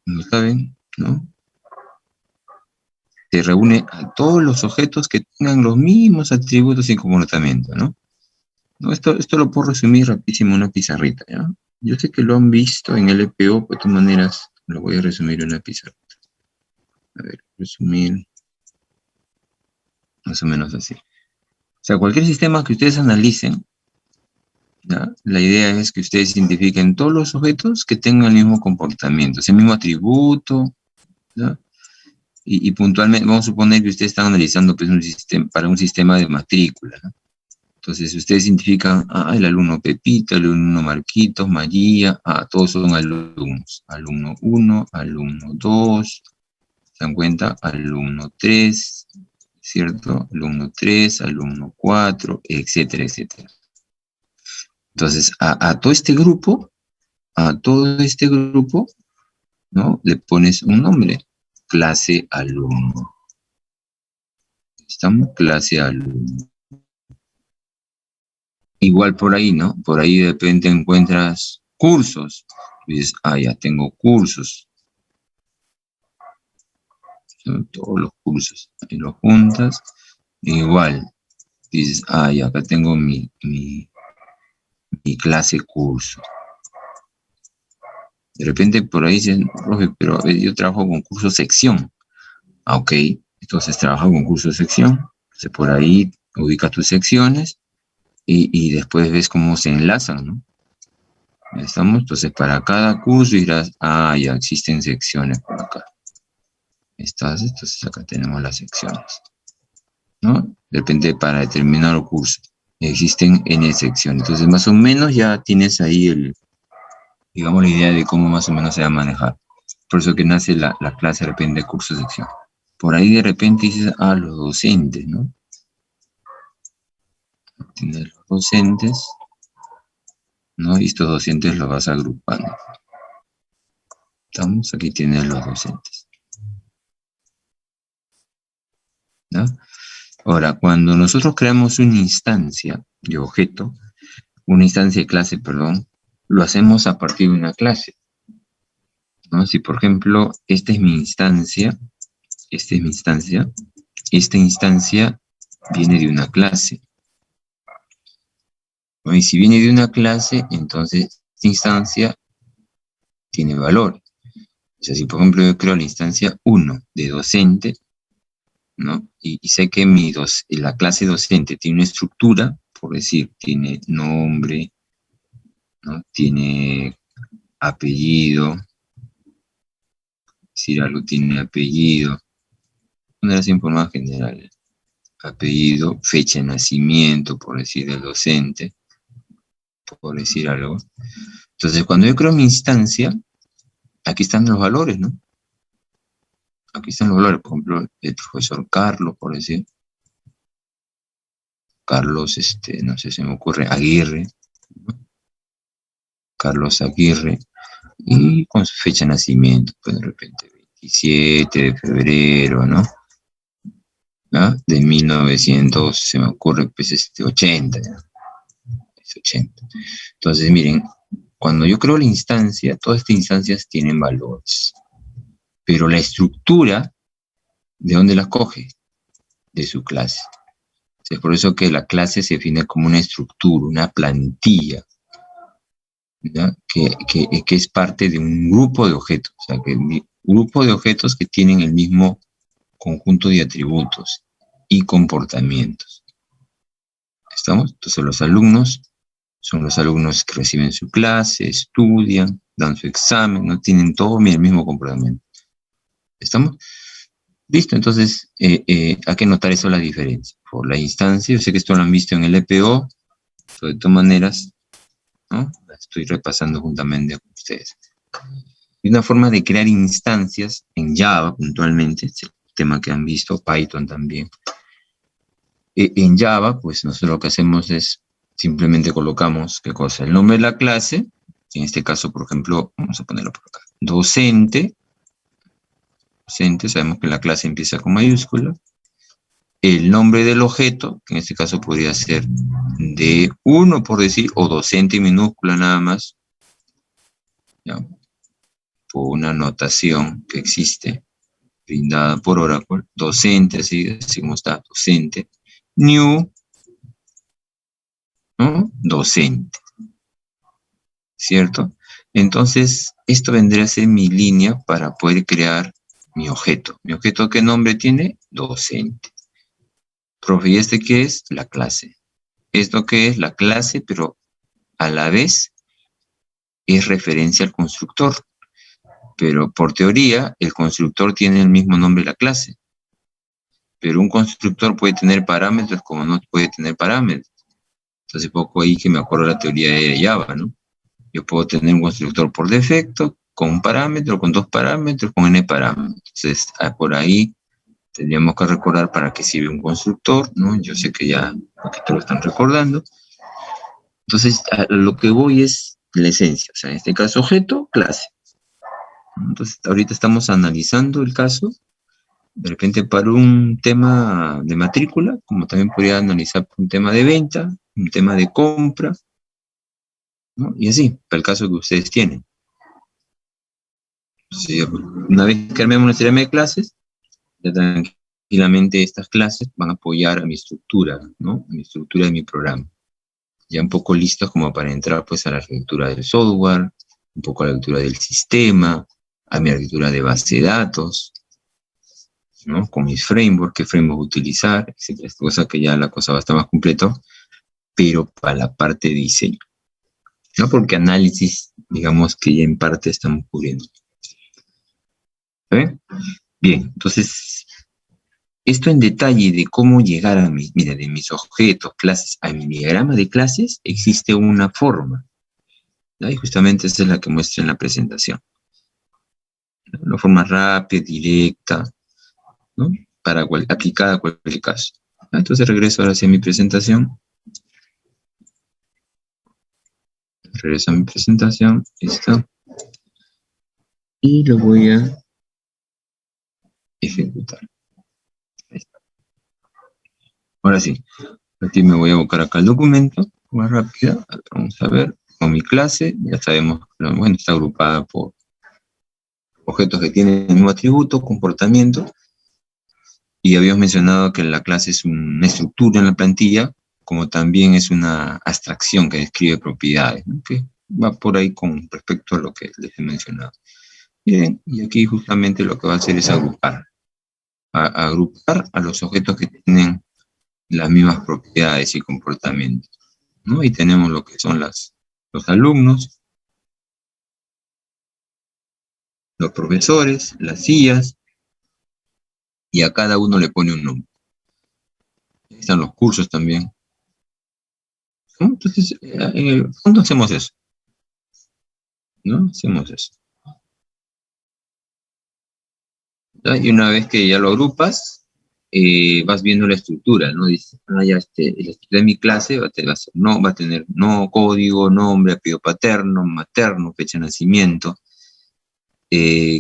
como saben, ¿no?, se reúne a todos los objetos que tengan los mismos atributos y comportamiento, ¿no? ¿No? Esto lo puedo resumir rapidísimo en una pizarrita, ¿ya? Yo sé que lo han visto en el EPO, de todas maneras lo voy a resumir en una pizarrita. A ver, resumir, más o menos así. O sea, cualquier sistema que ustedes analicen, ¿ya?, la idea es que ustedes identifiquen todos los objetos que tengan el mismo comportamiento, ese mismo atributo, ¿ya? Y puntualmente, vamos a suponer que ustedes están analizando, pues, un sistema, para un sistema de matrícula, ¿no? Entonces, ustedes identifican, el alumno Pepito, el alumno Marquitos, María, todos son alumnos. Alumno 1, alumno 2, ¿se dan cuenta? Alumno 3, ¿cierto? Alumno 3, alumno 4, etcétera, etcétera. Entonces, a todo este grupo, ¿no?, le pones un nombre. Clase alumno. ¿Estamos? Clase alumno. Igual por ahí, ¿no? Por ahí de repente encuentras cursos. Y dices, ya tengo cursos. Son todos los cursos. Ahí los juntas. Igual. Dices, ya acá tengo mi clase curso. De repente por ahí dicen, profe, pero a ver, yo trabajo con curso sección. Ok, entonces trabaja con curso sección. Entonces por ahí ubicas tus secciones y después ves cómo se enlazan, ¿no? ¿Ya estamos? Entonces para cada curso dirás, ya existen secciones por acá. Entonces acá tenemos las secciones, ¿no? De repente para determinar curso existen N secciones. Entonces más o menos ya tienes ahí digamos, la idea de cómo más o menos se va a manejar. Por eso que nace la clase de repente de curso sección. Por ahí de repente dices, los docentes, ¿no? Tienes los docentes, ¿no? Y estos docentes los vas agrupando. ¿Estamos? Aquí tienes los docentes. ¿No? Ahora, cuando nosotros creamos una instancia de objeto, una instancia de clase, perdón, lo hacemos a partir de una clase, ¿no? Si, por ejemplo, esta es mi instancia, esta instancia viene de una clase, ¿no? Y si viene de una clase, entonces esta instancia tiene valor. O sea, si por ejemplo yo creo la instancia 1 de docente, ¿no? Y sé que la clase docente tiene una estructura, por decir, tiene nombre, ¿no? Tiene apellido, decir algo tiene apellido, poner así en forma general, apellido, fecha de nacimiento, por decir, del docente, por decir algo. Entonces, cuando yo creo mi instancia, aquí están los valores, ¿no? Aquí están los valores, por ejemplo, el profesor Carlos, por decir. Carlos, no sé, se me ocurre, Aguirre, ¿no? Carlos Aguirre, y con su fecha de nacimiento, pues de repente 27 de febrero, ¿no? De 1900, se me ocurre, pues 80, ¿no? Es 80. Entonces, miren, cuando yo creo la instancia, todas estas instancias tienen valores. Pero la estructura, ¿de dónde la coge? De su clase. Es por eso que la clase se define como una estructura, una plantilla, ¿ya? Que es parte de un grupo de objetos. O sea, que un grupo de objetos que tienen el mismo conjunto de atributos y comportamientos. ¿Estamos? Entonces los alumnos son los alumnos que reciben su clase, estudian, dan su examen, no tienen todo el mismo comportamiento. ¿Estamos? Listo, entonces hay que notar eso, la diferencia. Por la instancia, yo sé que esto lo han visto en el EPO, pero de todas maneras, ¿no? estoy repasando juntamente con ustedes. Y una forma de crear instancias en Java, puntualmente, es el tema que han visto, Python también. En Java, pues nosotros lo que hacemos es simplemente colocamos, ¿qué cosa? El nombre de la clase, en este caso, por ejemplo, vamos a ponerlo por acá, docente, sabemos que la clase empieza con mayúscula, el nombre del objeto, que en este caso podría ser D1, por decir, o docente minúscula nada más, ¿ya? Por una notación que existe, brindada por Oracle, docente, así como está, docente, new, ¿no? Docente, ¿cierto? Entonces, esto vendría a ser mi línea para poder crear mi objeto. ¿Mi objeto qué nombre tiene? Docente. Profe, ¿y este qué es? La clase. ¿Esto qué es? La clase, pero a la vez es referencia al constructor. Pero por teoría, el constructor tiene el mismo nombre de la clase. Pero un constructor puede tener parámetros como no puede tener parámetros. Entonces, poco ahí que me acuerdo de la teoría de Java, ¿no? Yo puedo tener un constructor por defecto, con un parámetro, con dos parámetros, con n parámetros. Entonces, por ahí tendríamos que recordar para qué sirve un constructor, ¿no? Yo sé que ya aquí te lo están recordando. Entonces, a lo que voy es la esencia. O sea, en este caso, objeto, clase. Entonces, ahorita estamos analizando el caso, de repente para un tema de matrícula, como también podría analizar un tema de venta, un tema de compra, ¿no? Y así, para el caso que ustedes tienen. Entonces, una vez que armemos una serie de clases, ya tranquilamente estas clases van a apoyar a mi estructura, ¿no? A mi estructura de mi programa. Ya un poco listos como para entrar pues a la arquitectura del software, un poco a la arquitectura del sistema, a mi arquitectura de base de datos, ¿no? Con mis frameworks, qué framework utilizar, etcétera. Cosa que ya la cosa va a estar más completo, pero para la parte de diseño. No porque análisis, digamos que ya en parte estamos cubriendo. ¿Bien? Bien, entonces, esto en detalle de cómo llegar a mira, de mis objetos, clases, a mi diagrama de clases, existe una forma, ¿no? Y justamente esa es la que muestra en la presentación. Una forma rápida, directa, ¿no? Aplicada a cualquier caso. Entonces regreso ahora hacia mi presentación. Regreso a mi presentación, listo. Y lo voy a ejecutar. Ahí está. Ahora sí, aquí me voy a buscar acá el documento, más rápida. Vamos a ver, con mi clase, ya sabemos, bueno, está agrupada por objetos que tienen el mismo atributo, comportamiento, y habíamos mencionado que la clase es una estructura en la plantilla, como también es una abstracción que describe propiedades, ¿no? Que va por ahí con respecto a lo que les he mencionado. Bien, y aquí justamente lo que va a hacer es agrupar a los objetos que tienen las mismas propiedades y comportamientos, ¿no? Y tenemos lo que son los alumnos, los profesores, las sillas, y a cada uno le pone un nombre. Están los cursos también, ¿no? Entonces, en el fondo hacemos eso, ¿no? Hacemos eso. ¿Ya? Y una vez que ya lo agrupas, vas viendo la estructura, ¿no? Dices, ya la estructura de mi clase va a tener no código, nombre, apellido paterno, materno, fecha de nacimiento.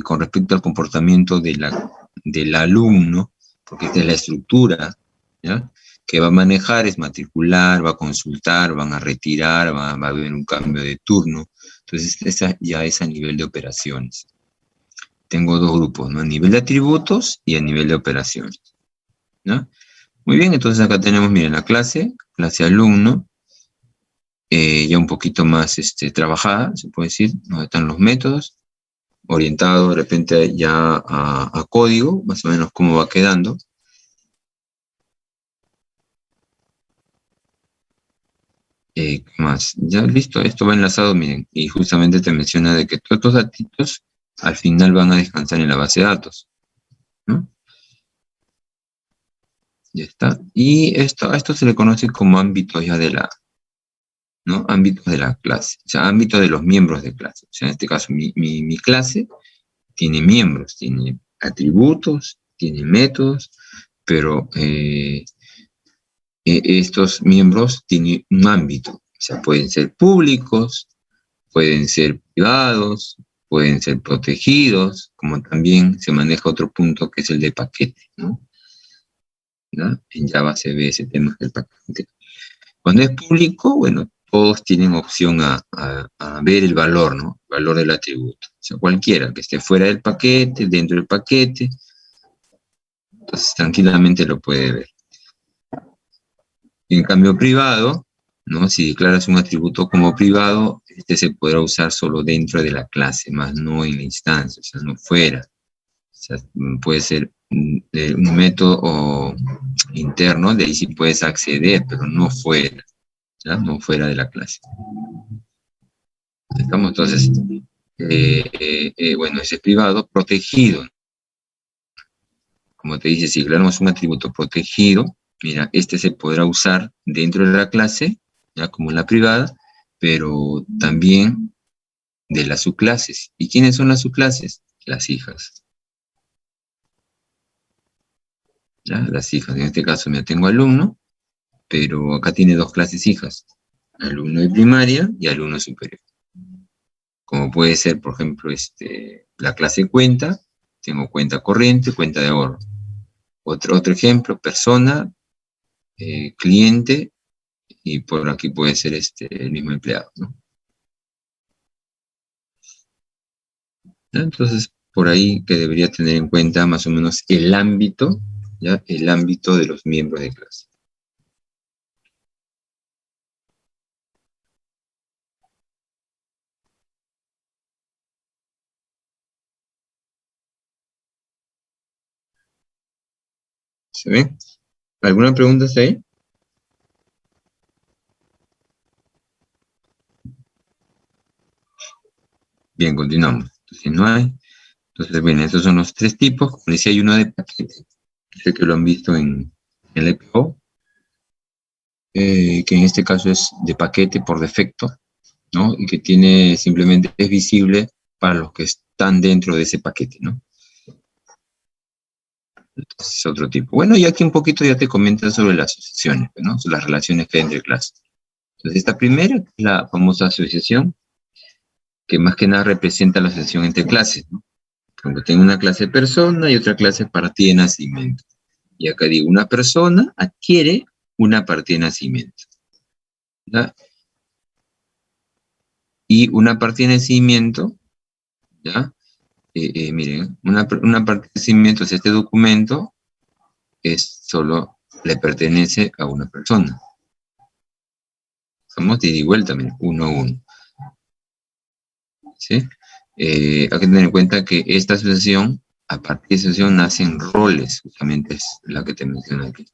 Con respecto al comportamiento del alumno, porque esta es la estructura, ¿ya? Que va a manejar, es matricular, va a consultar, van a retirar, va a haber un cambio de turno. Entonces, esa ya es a nivel de operaciones. Tengo dos grupos, ¿no? A nivel de atributos y a nivel de operaciones, ¿no? Muy bien, entonces acá tenemos, miren, la clase alumno, ya un poquito más trabajada, se puede decir, donde están los métodos, orientado de repente ya a código, más o menos cómo va quedando. ¿Qué más? Ya listo, esto va enlazado, miren, y justamente te menciona de que todos estos datitos al final van a descansar en la base de datos, ¿no? Ya está. Y a esto se le conoce como ámbito ya de ¿no? Ámbitos de la clase, o sea, ámbitos de los miembros de clase. O sea, en este caso, mi clase tiene miembros, tiene atributos, tiene métodos, pero estos miembros tienen un ámbito. O sea, pueden ser públicos, pueden ser privados, pueden ser protegidos, como también se maneja otro punto que es el de paquete, ¿no? ¿No? En Java se ve ese tema del paquete. Cuando es público, bueno, todos tienen opción a ver el valor, ¿no? El valor del atributo. O sea, cualquiera que esté fuera del paquete, dentro del paquete, entonces tranquilamente lo puede ver. En cambio privado, ¿no? Si declaras un atributo como privado, este se podrá usar solo dentro de la clase, más no en la instancia, o sea, no fuera. O sea, puede ser un método interno, de ahí sí puedes acceder, pero no fuera, ¿ya? No fuera de la clase. ¿Estamos? Entonces, bueno, ese es privado, protegido. Como te dice, si declaramos un atributo protegido, mira, este se podrá usar dentro de la clase, ya como en la privada, pero también de las subclases. ¿Y quiénes son las subclases? Las hijas. ¿Ya? Las hijas. En este caso me tengo alumno, pero acá tiene dos clases hijas. Alumno de primaria y alumno superior. Como puede ser, por ejemplo, la clase cuenta, tengo cuenta corriente, cuenta de ahorro. Otro ejemplo, persona, cliente, y por aquí puede ser el mismo empleado, ¿no? ¿Ya? Entonces, por ahí que debería tener en cuenta más o menos el ámbito, ¿ya? El ámbito de los miembros de clase. ¿Se ve? ¿Alguna pregunta hasta ahí? Bien, continuamos. Entonces, no hay. Entonces, bien, estos son los tres tipos. Como decía, hay uno de paquete. Sé que lo han visto en el EPO, que en este caso es de paquete por defecto, ¿no? Y que tiene, simplemente es visible para los que están dentro de ese paquete, ¿no? Entonces es otro tipo. Bueno, y aquí un poquito ya te comento sobre las asociaciones, ¿no? Sobre las relaciones que hay entre clases. Entonces, esta primera es la famosa asociación, que más que nada representa la asociación entre clases, ¿no? Cuando tengo una clase de persona y otra clase partida de nacimiento. Y acá digo, una persona adquiere una partida de nacimiento, ¿ya? Y una partida de nacimiento, ¿ya? Miren, una partida de nacimiento es este documento, solo le pertenece a una persona. Vamos de ida y vuelta, miren, uno a uno. ¿Sí? Hay que tener en cuenta que esta asociación, a partir de asociación, nacen roles, justamente es la que te menciono aquí.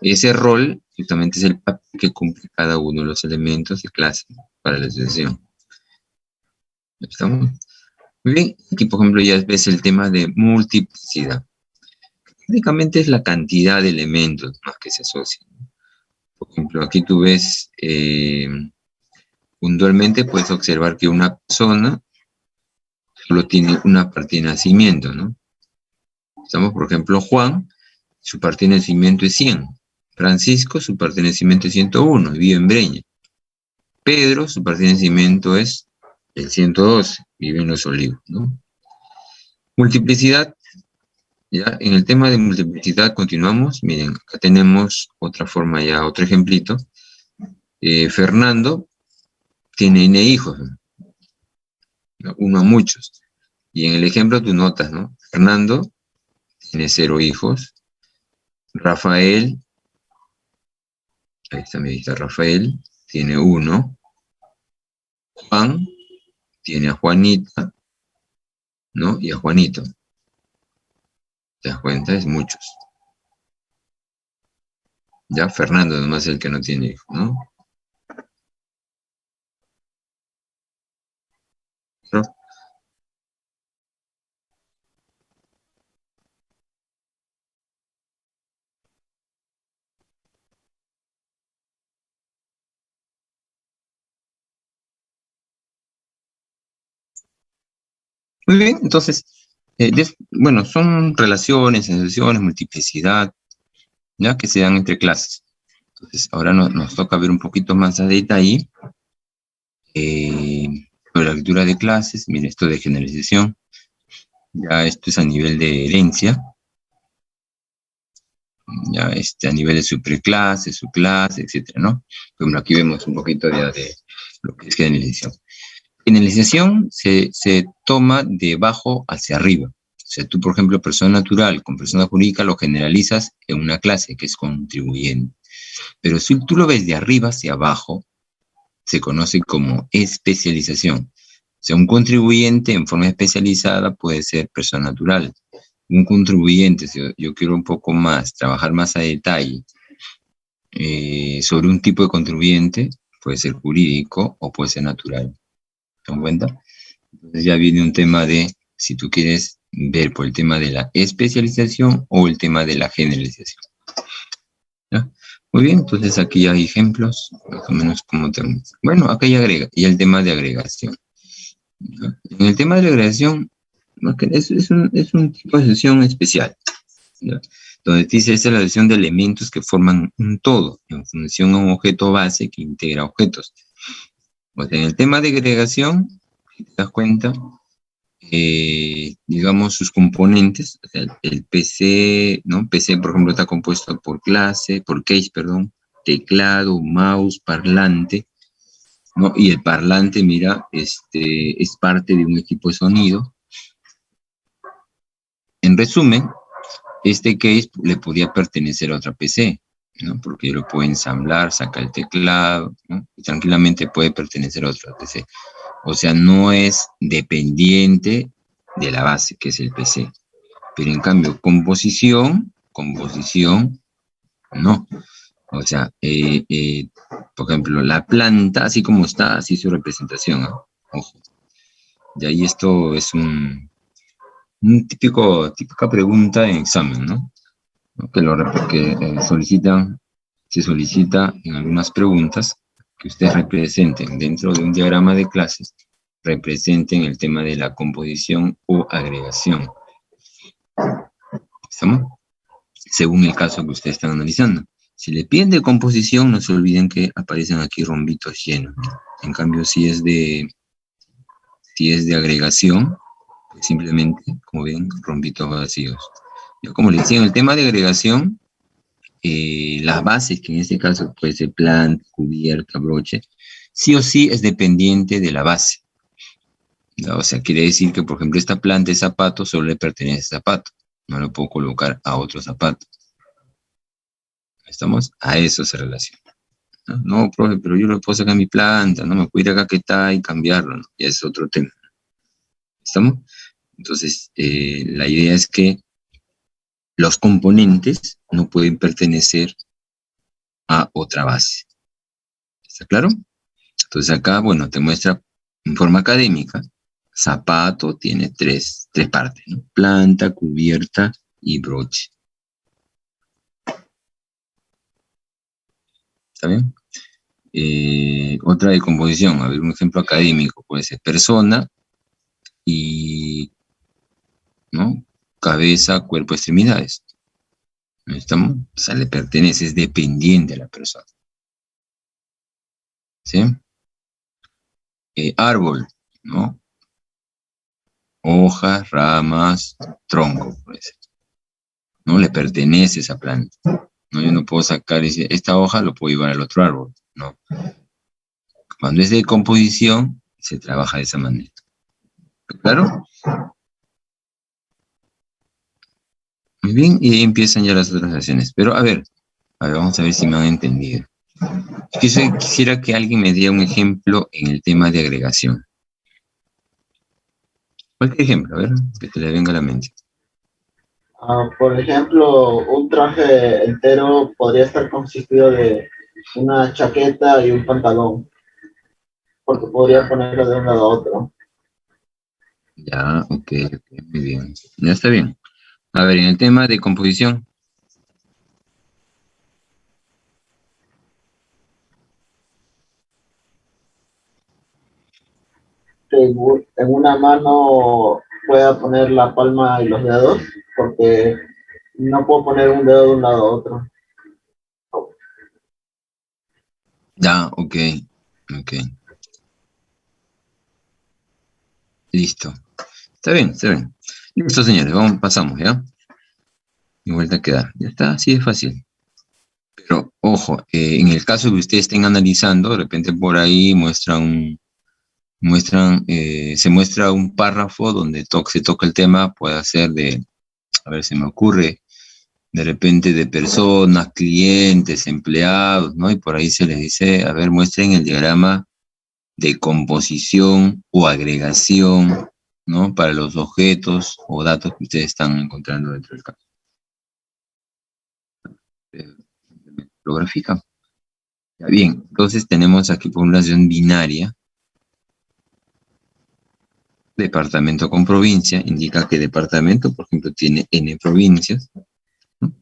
Ese rol, justamente, es el papel que cumple cada uno de los elementos de clase para la asociación. ¿Estamos? Muy bien, aquí por ejemplo ya ves el tema de multiplicidad. Prácticamente es la cantidad de elementos más que se asocian. Por ejemplo, aquí tú ves, puntualmente puedes observar que una persona solo tiene una partida de nacimiento, ¿no? Estamos, por ejemplo, Juan, su partida de nacimiento es 100. Francisco, su partida de nacimiento es 101, vive en Breña. Pedro, su partida de nacimiento es el 112, vive en Los Olivos, ¿no? Multiplicidad, ya en el tema de multiplicidad continuamos. Miren, acá tenemos otra forma ya, otro ejemplito. Fernando tiene N hijos, ¿no? Uno a muchos. Y en el ejemplo tú notas, ¿no? Fernando tiene 0 hijos. Rafael, ahí está mi lista, Rafael tiene 1. Juan tiene a Juanita, ¿no? Y a Juanito. ¿Te das cuenta? Es muchos. Ya Fernando nomás es el que no tiene hijos, ¿no? Pero Muy bien, entonces, bueno, son relaciones, asociaciones, multiplicidad, ya que se dan entre clases. Entonces, ahora nos toca ver un poquito más a detalle sobre la lectura de clases. Mire, esto de generalización, ya esto es a nivel de herencia, ya a nivel de superclase, subclase, etcétera, ¿no? Bueno, aquí vemos un poquito de lo que es generalización. Generalización se toma de abajo hacia arriba. O sea, tú, por ejemplo, persona natural con persona jurídica lo generalizas en una clase que es contribuyente. Pero si tú lo ves de arriba hacia abajo, se conoce como especialización. O sea, un contribuyente en forma especializada puede ser persona natural. Un contribuyente, si yo quiero un poco más, trabajar más a detalle sobre un tipo de contribuyente, puede ser jurídico o puede ser natural. ¿Te das cuenta? Entonces ya viene un tema de si tú quieres ver por el tema de la especialización o el tema de la generalización. ¿Ya? Muy bien, entonces aquí hay ejemplos, más o menos como tenemos. Bueno, acá ya agrega, y el tema de agregación. ¿Ya? En el tema de la agregación, es un tipo de sesión especial, ¿ya? Donde dice, esta es la sesión de elementos que forman un todo, en función a un objeto base que integra objetos. O sea, en el tema de agregación, si te das cuenta, digamos, sus componentes, o sea, el PC, ¿no? PC, por ejemplo, está compuesto por case, perdón, teclado, mouse, parlante, ¿no? Y el parlante, mira, es parte de un equipo de sonido. En resumen, este case le podría pertenecer a otra PC, ¿no? Porque yo lo puedo ensamblar, sacar el teclado, ¿no? Y tranquilamente puede pertenecer a otra PC. O sea, no es dependiente de la base, que es el PC. Pero en cambio, composición, no. O sea, por ejemplo, la planta, así como está, así su representación, ¿eh? Ojo. De ahí esto es típica pregunta en examen, ¿no? Se solicita en algunas preguntas que ustedes representen dentro de un diagrama de clases, representen el tema de la composición o agregación. ¿Estamos? Según el caso que ustedes están analizando. Si le piden de composición, no se olviden que aparecen aquí rombitos llenos, ¿no? En cambio, si es de agregación, pues simplemente, como ven, rombitos vacíos. Yo, como les decía, en el tema de agregación, las bases, que en este caso puede ser planta, cubierta, broche, sí o sí es dependiente de la base, ¿no? O sea, quiere decir que, por ejemplo, esta planta de zapato solo le pertenece a zapato. No lo puedo colocar a otro zapato. ¿Estamos? A eso se relaciona. No, no, profe, pero yo lo puedo sacar mi planta, no me puedo ir acá que está y cambiarlo, ¿no? Ya es otro tema. ¿Estamos? Entonces, la idea es que los componentes no pueden pertenecer a otra base. ¿Está claro? Entonces acá, bueno, te muestra en forma académica, zapato tiene tres partes, ¿no? Planta, cubierta y broche. ¿Está bien? Otra de composición, a ver, un ejemplo académico, puede ser persona y, ¿no? Cabeza, cuerpo, extremidades. ¿Estamos? O sea, le pertenece, es dependiente a la persona. ¿Sí? Árbol, ¿no? Hojas, ramas, tronco, por ejemplo. ¿No? Le pertenece esa planta. ¿No? Yo no puedo sacar y decir, esta hoja lo puedo llevar al otro árbol. No. Cuando es de composición, se trabaja de esa manera. ¿Claro? Muy bien, y ahí empiezan ya las otras acciones. Pero a ver, vamos a ver si me han entendido. Quisiera que alguien me diera un ejemplo en el tema de agregación. Cualquier ejemplo, a ver, que te le venga a la mente. Por ejemplo, un traje entero podría estar consistido de una chaqueta y un pantalón, porque podría ponerlo de un lado a otro. Ya, ok, muy bien. Ya está bien. A ver, en el tema de composición. En una mano pueda poner la palma y los dedos, porque no puedo poner un dedo de un lado a otro. Ya, ok. Ok. Listo. Está bien, está bien. Listo, señores, vamos, pasamos, ¿ya? Y vuelta a quedar. Ya está, así de fácil. Pero, ojo, en el caso que ustedes estén analizando, de repente por ahí se muestra un párrafo donde se toca el tema, puede ser de, a ver, se me ocurre, de repente de personas, clientes, empleados, ¿no? Y por ahí se les dice, a ver, muestren el diagrama de composición o agregación, ¿no? Para los objetos o datos que ustedes están encontrando dentro del campo. Lo grafican. Ya bien, entonces tenemos aquí población binaria. Departamento con provincia, indica que departamento, por ejemplo, tiene n provincias, ¿no?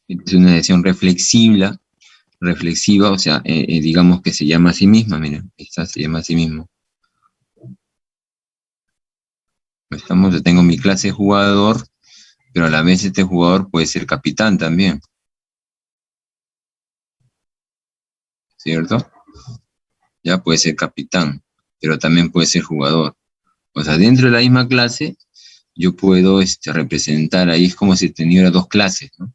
Es una decisión reflexiva, o sea, digamos que se llama a sí misma, miren, esta se llama a sí mismo. Yo tengo mi clase de jugador, pero a la vez este jugador puede ser capitán también, ¿cierto? Ya puede ser capitán, pero también puede ser jugador. O sea, dentro de la misma clase, yo puedo representar, ahí es como si tuviera dos clases, ¿no?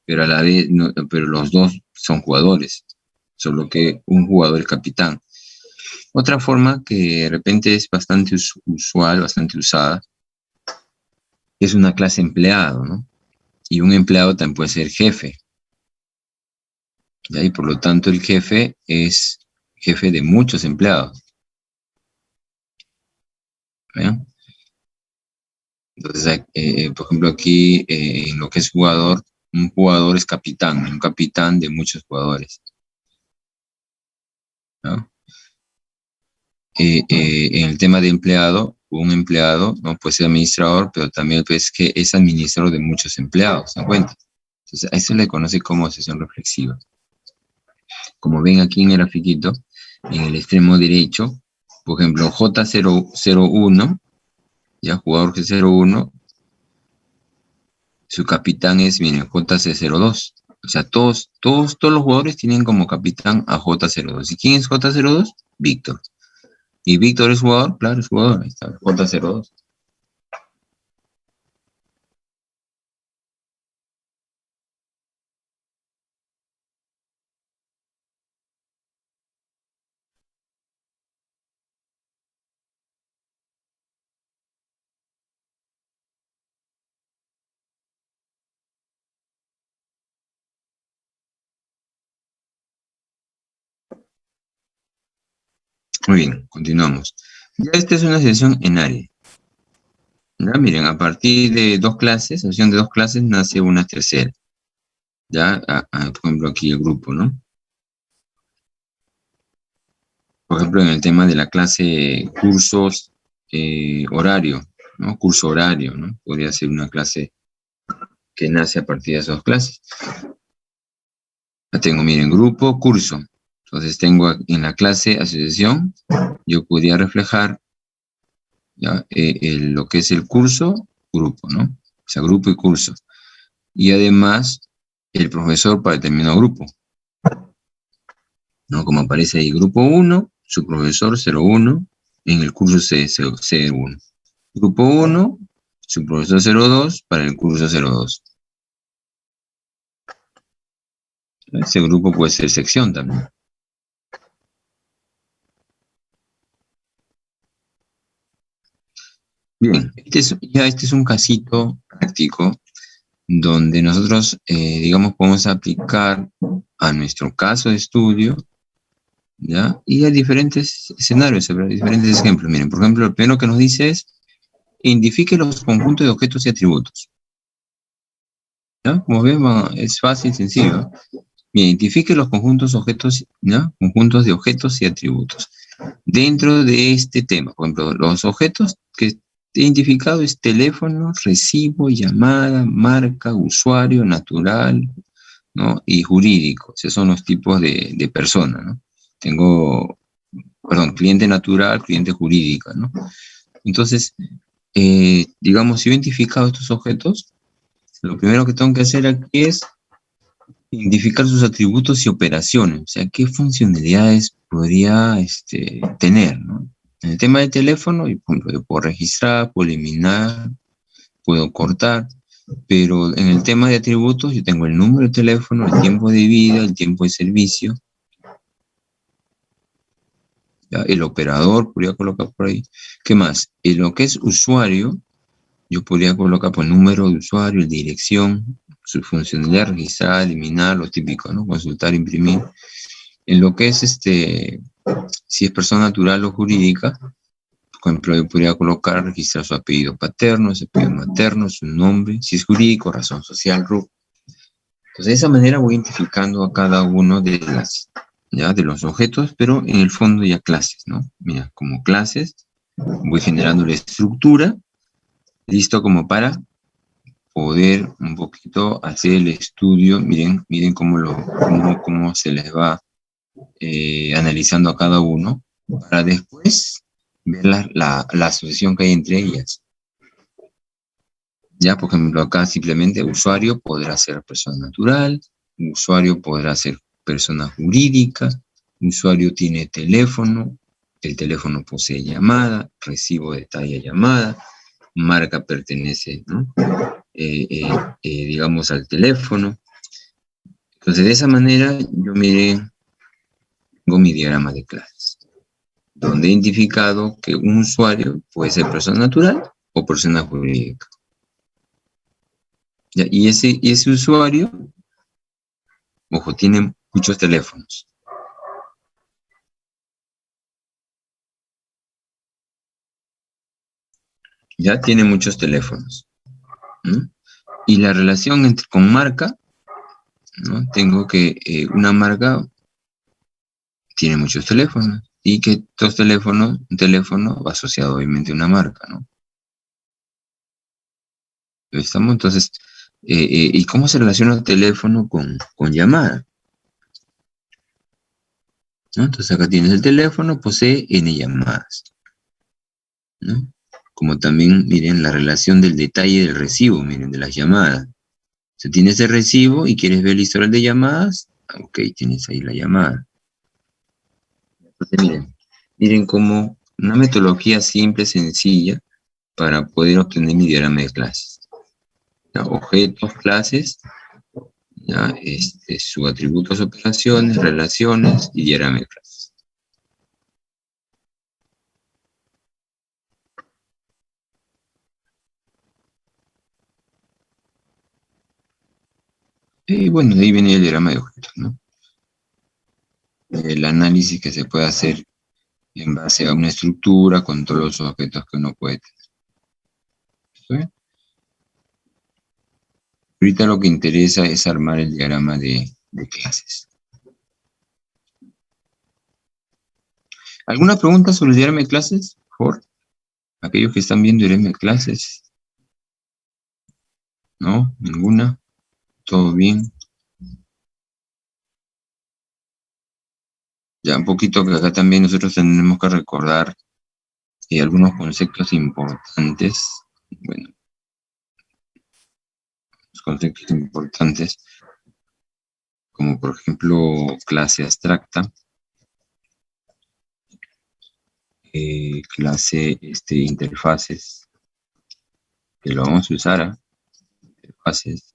Pero a la vez, no, pero los dos son jugadores, solo que un jugador es capitán. Otra forma que de repente es bastante usual, bastante usada, es una clase empleado, ¿no? Y un empleado también puede ser jefe, ¿ya? Y por lo tanto el jefe es jefe de muchos empleados, ¿ya? Entonces, por ejemplo, aquí en lo que es jugador, un jugador es capitán, un capitán de muchos jugadores, ¿no? En el tema de empleado, un empleado no puede ser administrador, pero también pues, que es administrador de muchos empleados, ¿se dan cuenta? Entonces, a eso le conoce como sesión reflexiva. Como ven aquí en el grafiquito, en el extremo derecho, por ejemplo, J001, ya jugador G01, su capitán es, miren, JC02. O sea, todos los jugadores tienen como capitán a J02. ¿Y quién es J02? Víctor. ¿Y Víctor es jugador? Claro, es jugador. Ahí está, J02. Muy bien, continuamos. Ya esta es una sesión en área. Ya, miren, a partir de dos clases, sesión de dos clases, nace una tercera. Ya, por ejemplo, aquí el grupo, ¿no? Por ejemplo, en el tema de la clase cursos horario, ¿no? Curso horario, ¿no? Podría ser una clase que nace a partir de esas dos clases. Ya tengo, miren, grupo, curso. Entonces tengo en la clase asociación, yo podría reflejar ¿ya? Lo que es el curso, grupo, ¿no? O sea, grupo y curso. Y además, el profesor para determinado grupo, ¿no? Como aparece ahí, grupo 1, su profesor 01, en el curso C1. Grupo 1, su profesor 02 para el curso 02. Ese grupo puede ser sección también. Bien, este es un casito práctico donde nosotros, digamos, podemos aplicar a nuestro caso de estudio, ¿ya? Y a diferentes escenarios, a diferentes ejemplos. Miren, por ejemplo, el primero que nos dice es, identifique los conjuntos de objetos y atributos. ¿Ya? Como ven, es fácil, sencillo. Identifique los conjuntos objetos, ¿ya? Conjuntos de objetos y atributos. Dentro de este tema, por ejemplo, los objetos que he identificado es teléfono, recibo, llamada, marca, usuario, natural, ¿no? Y jurídico. Esos son los tipos de personas, ¿no? Tengo, perdón, cliente natural, cliente jurídica, ¿no? Entonces, digamos, si he identificado estos objetos, lo primero que tengo que hacer aquí es identificar sus atributos y operaciones, o sea, qué funcionalidades podría tener, ¿no? En el tema del teléfono, por ejemplo, yo puedo registrar, puedo eliminar, puedo cortar, pero en el tema de atributos yo tengo el número de teléfono, el tiempo de vida, el tiempo de servicio, ¿ya? El operador podría colocar por ahí. ¿Qué más? En lo que es usuario, yo podría colocar por número de usuario, dirección, su funcionalidad, registrar, eliminar, lo típico, ¿no? Consultar, imprimir. En lo que es si es persona natural o jurídica, por ejemplo, yo podría colocar, registrar su apellido paterno, su apellido materno, su nombre, si es jurídico, razón social, RUC. Entonces, de esa manera voy identificando a cada uno de los objetos, pero en el fondo ya clases, ¿no? Mira, como clases, voy generando la estructura, listo como para poder un poquito hacer el estudio. Miren cómo se les va analizando a cada uno, para después ver la asociación que hay entre ellas. Ya, por ejemplo, acá simplemente usuario podrá ser persona natural, usuario podrá ser persona jurídica, usuario tiene teléfono, el teléfono posee llamada, recibo de talla llamada, marca pertenece, ¿no? Digamos, al teléfono. Entonces, de esa manera, yo tengo mi diagrama de clases, donde he identificado que un usuario puede ser persona natural o persona jurídica. ¿Ya? Y ese usuario, ojo, tiene muchos teléfonos. Ya tiene muchos teléfonos, ¿no? Y la relación con marca, ¿no? Tengo que una marca tiene muchos teléfonos y que estos teléfonos, un teléfono va asociado obviamente a una marca, ¿no? ¿Estamos? Entonces, ¿y cómo se relaciona el teléfono con llamada? ¿No? Entonces acá tienes el teléfono, posee N llamadas, ¿no? Como también, miren, la relación del detalle del recibo, miren, de las llamadas. Si tienes el recibo y quieres ver el historial de llamadas, ok, tienes ahí la llamada. Entonces, miren cómo una metodología simple, sencilla, para poder obtener mi diagrama de clases. Ya, objetos, clases, ya, sus atributos, operaciones, relaciones y diagrama de clases. Y bueno, de ahí viene el diagrama de objetos, ¿no? El análisis que se puede hacer en base a una estructura con todos los objetos que uno puede tener. ¿Sí? Ahorita lo que interesa es armar el diagrama de clases. ¿Alguna pregunta sobre el diagrama de clases? Por favor, aquellos que están viendo el diagrama de clases. ¿No? ¿Ninguna? ¿Todo bien? Ya un poquito que acá también nosotros tenemos que recordar algunos conceptos importantes. Bueno, los conceptos importantes, como por ejemplo clase abstracta, clase interfaces, que lo vamos a usar, interfaces.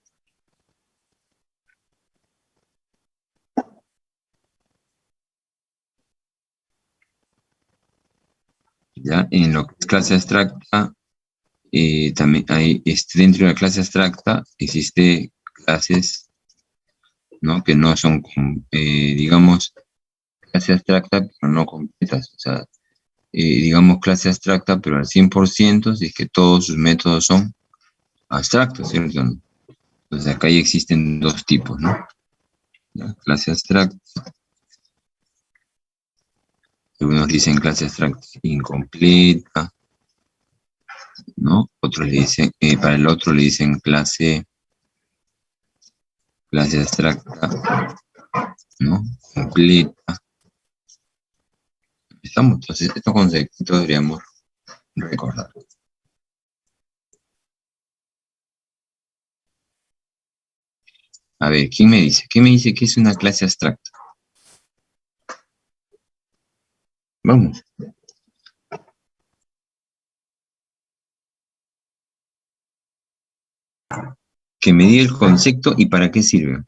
Ya, en lo que es clase abstracta, también hay, dentro de la clase abstracta, existe clases, ¿no? Que no son, digamos, clase abstracta, pero no completas. O sea, digamos, clase abstracta, pero al 100%, si es que todos sus métodos son abstractos, ¿cierto? Entonces acá ya existen dos tipos, ¿no? La clase abstracta. Algunos dicen clase abstracta incompleta, ¿no? Otros le dicen, para el otro le dicen clase abstracta, ¿no? Completa. Estamos, entonces, estos conceptos deberíamos recordar. A ver, ¿quién me dice? ¿Quién me dice que es una clase abstracta? Vamos. Que me diga el concepto y para qué sirve.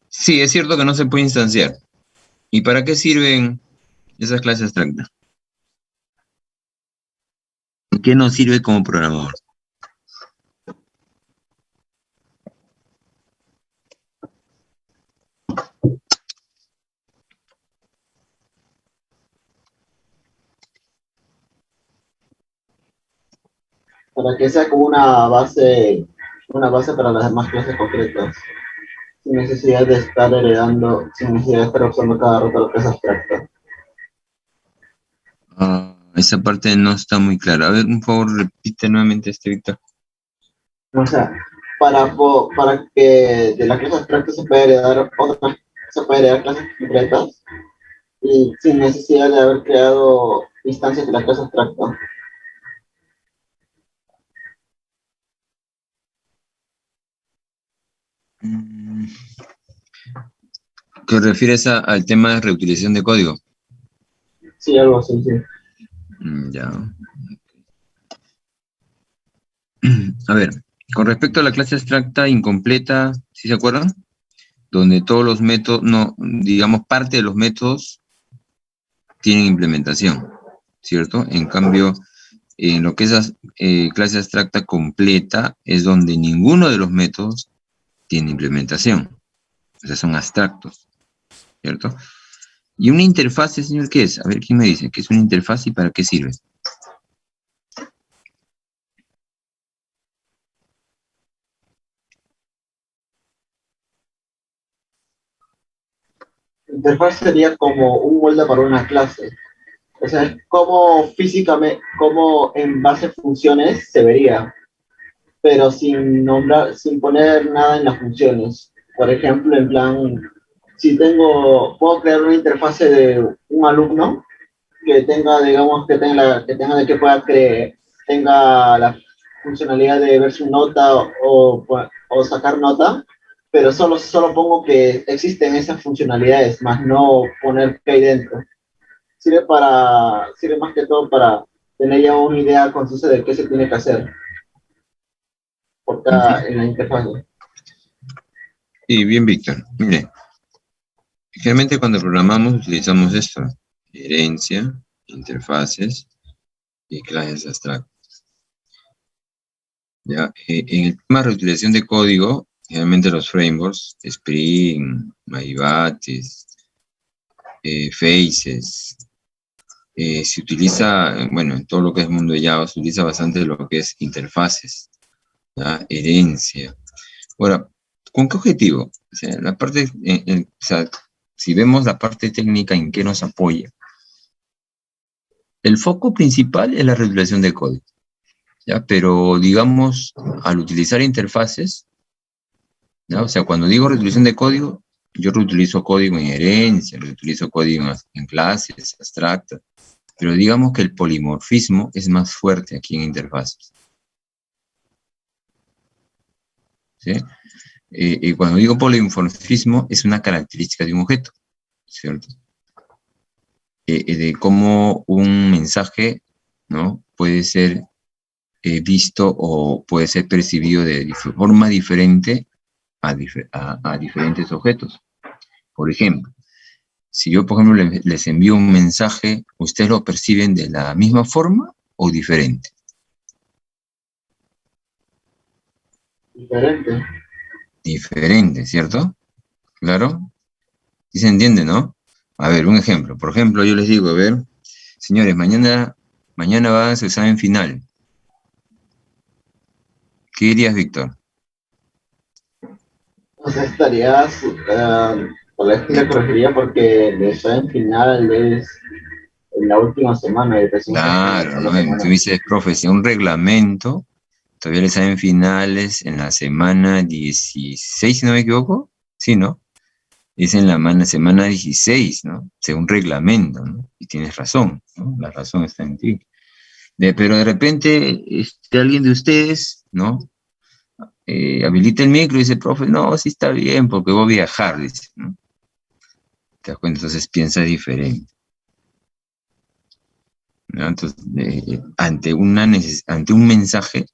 Sí, es cierto que no se puede instanciar. ¿Y para qué sirven esas clases abstractas? ¿Qué nos sirve como programador? Para que sea como una base para las demás clases concretas, sin necesidad de estar heredando, sin necesidad de estar usando cada rato lo que es abstracta. Esa parte no está muy clara. A ver, por favor, repite nuevamente este, Víctor. O sea, para que de la clase abstracta se puede heredar clases concretas y sin necesidad de haber creado instancias de la clase abstracta. ¿Qué refieres al tema de reutilización de código? Sí, algo así, sí. Ya. A ver, con respecto a la clase abstracta incompleta, ¿sí se acuerdan? Donde todos los métodos, no, digamos, parte de los métodos tienen implementación, ¿cierto? En cambio, en lo que es clase abstracta completa es donde ninguno de los métodos tiene implementación. O sea, son abstractos, ¿cierto? ¿Y una interfase, señor, qué es? A ver, ¿quién me dice? ¿Qué es una interfase y para qué sirve? Interfaz sería como un molde para una clase. O sea, es como físicamente, como en base a funciones se vería, pero sin nombrar, sin poner nada en las funciones. Por ejemplo, en plan, si puedo crear una interfase de un alumno que tenga, digamos, tenga la funcionalidad de ver su nota o sacar nota, pero solo pongo que existen esas funcionalidades, más no poner qué hay dentro. Sirve más que todo para tener ya una idea concisa de qué se tiene que hacer en la interfaz. Y bien, Víctor, mire, generalmente cuando programamos utilizamos esto, herencia, interfaces y clases abstractas. ¿Ya? En el tema de reutilización de código, generalmente los frameworks, Spring, MyBatis, Faces, se utiliza, bueno, en todo lo que es mundo de Java, se utiliza bastante lo que es interfaces, ¿ya? Herencia. Ahora, ¿con qué objetivo? O sea, o sea, si vemos la parte técnica en qué nos apoya, el foco principal es la reutilización de código, ¿ya? Pero digamos, al utilizar interfaces, ¿ya? O sea, cuando digo reutilización de código, yo reutilizo código en herencia, reutilizo código en clases abstractas, pero digamos que el polimorfismo es más fuerte aquí en interfaces, ¿sí? Y cuando digo polimorfismo, es una característica de un objeto, ¿cierto? De cómo un mensaje, ¿no? Puede ser visto o puede ser percibido de forma diferente a diferentes objetos. Por ejemplo, si yo, por ejemplo, les envío un mensaje, ¿ustedes lo perciben de la misma forma o diferente? Diferente. Diferente, ¿cierto? Claro. ¿Sí se entiende, no? A ver, un ejemplo. Por ejemplo, yo les digo, a ver, señores, mañana va a su examen final. ¿Qué dirías, Víctor? O sea, tal vez le corregiría porque el examen final en la última semana y recién se Claro, finalizó la ¿no? semana. Tú dices, profe, si un reglamento, todavía le salen finales en la semana 16, si no me equivoco. Sí, ¿no? Es en la semana 16, ¿no? Según reglamento, ¿no? Y tienes razón, ¿no? La razón está en ti. Pero de repente, alguien de ustedes, ¿no? Habilita el micro y dice, profe, no, sí está bien, porque voy a viajar, dice, ¿no? ¿Te das cuenta? Entonces piensa diferente, ¿no? Entonces, ante un mensaje,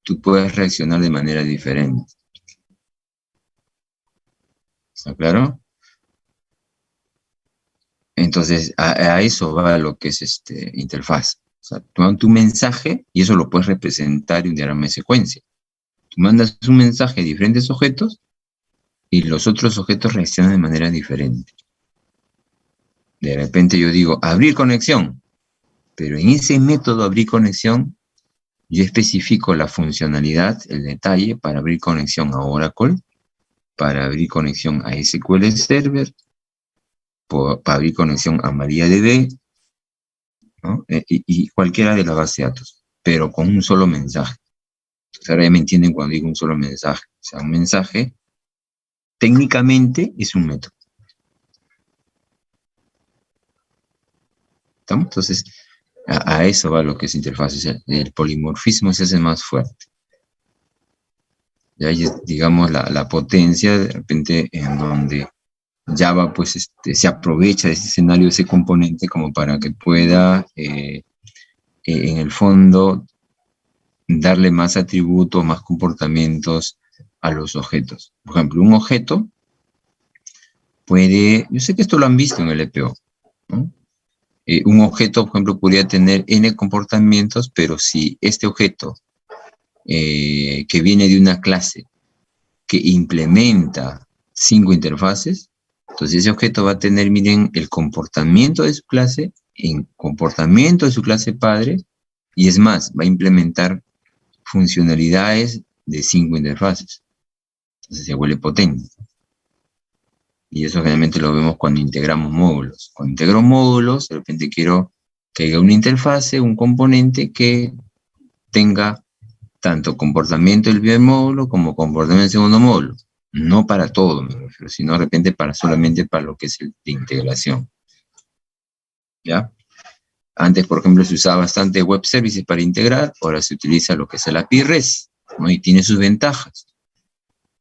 tú puedes reaccionar de manera diferente. ¿Está claro? Entonces, a eso va lo que es interfaz. O sea, tú mandas tu mensaje y eso lo puedes representar en un diagrama de secuencia. Tú mandas un mensaje a diferentes objetos y los otros objetos reaccionan de manera diferente. De repente yo digo, abrir conexión, pero en ese método abrir conexión, yo especifico la funcionalidad, el detalle para abrir conexión a Oracle, para abrir conexión a SQL Server, para abrir conexión a MariaDB, ¿no? Y cualquiera de las bases de datos, pero con un solo mensaje. Entonces ahora ya me entienden cuando digo un solo mensaje. O sea, un mensaje técnicamente es un método. ¿Estamos? Entonces, a eso va lo que es interfaz. O sea, el polimorfismo se hace más fuerte. Ya hay, digamos, la potencia de repente en donde Java pues se aprovecha de ese escenario, de ese componente como para que pueda en el fondo darle más atributos, más comportamientos a los objetos. Por ejemplo, un objeto puede, yo sé que esto lo han visto en el EPO, ¿no? Un objeto, por ejemplo, podría tener n comportamientos, pero si este objeto que viene de una clase que implementa 5 interfaces, entonces ese objeto va a tener, miren, el comportamiento de su clase, el comportamiento de su clase padre, y es más, va a implementar funcionalidades de 5 interfaces. Entonces se vuelve potente. Y eso generalmente lo vemos cuando integramos módulos. Cuando integro módulos, de repente quiero que haya una interfase, un componente que tenga tanto comportamiento del primer módulo como comportamiento del segundo módulo. No para todo, me refiero, sino de repente solamente para lo que es de integración. ¿Ya? Antes, por ejemplo, se usaba bastante web services para integrar, ahora se utiliza lo que es el API REST, ¿no? Y tiene sus ventajas,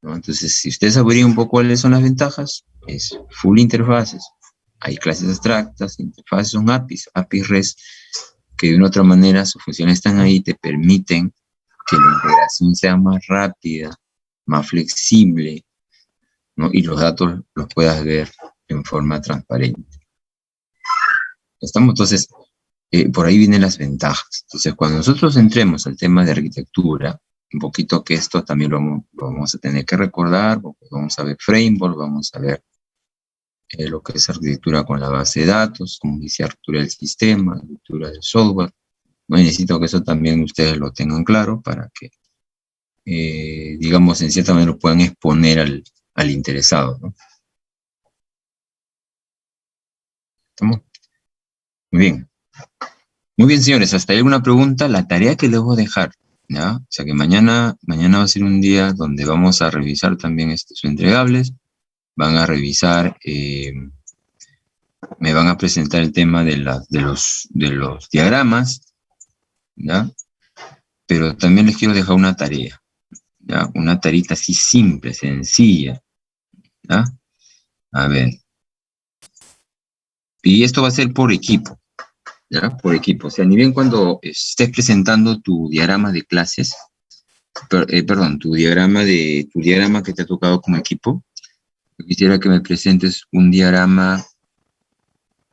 ¿no? Entonces, si ustedes averiguan un poco cuáles son las ventajas, es full interfaces. Hay clases abstractas, interfaces son APIs REST, que de una u otra manera sus funciones están ahí, te permiten que la integración sea más rápida, más flexible, ¿no? Y los datos los puedas ver en forma transparente. ¿Estamos? Entonces, por ahí vienen las ventajas. Entonces, cuando nosotros entremos al tema de arquitectura, un poquito que esto también lo vamos a tener que recordar, porque vamos a ver framework, vamos a ver lo que es arquitectura con la base de datos, como dice arquitectura del sistema, arquitectura del software. No, y necesito que eso también ustedes lo tengan claro para que, digamos, en cierta manera lo puedan exponer al interesado, ¿no? ¿Estamos? Muy bien. Muy bien, señores, hasta ahí alguna pregunta. La tarea que les voy a dejar, ¿ya? O sea que mañana va a ser un día donde vamos a revisar también sus entregables. Van a revisar, me van a presentar el tema de los diagramas, ¿ya? Pero también les quiero dejar una tarea, ¿ya? Una tarita así simple, sencilla, ¿ya? A ver. Y esto va a ser por equipo, ¿ya? Por equipo. O sea, ni bien cuando estés presentando tu diagrama de clases, perdón, tu diagrama que te ha tocado como equipo, yo quisiera que me presentes un diagrama,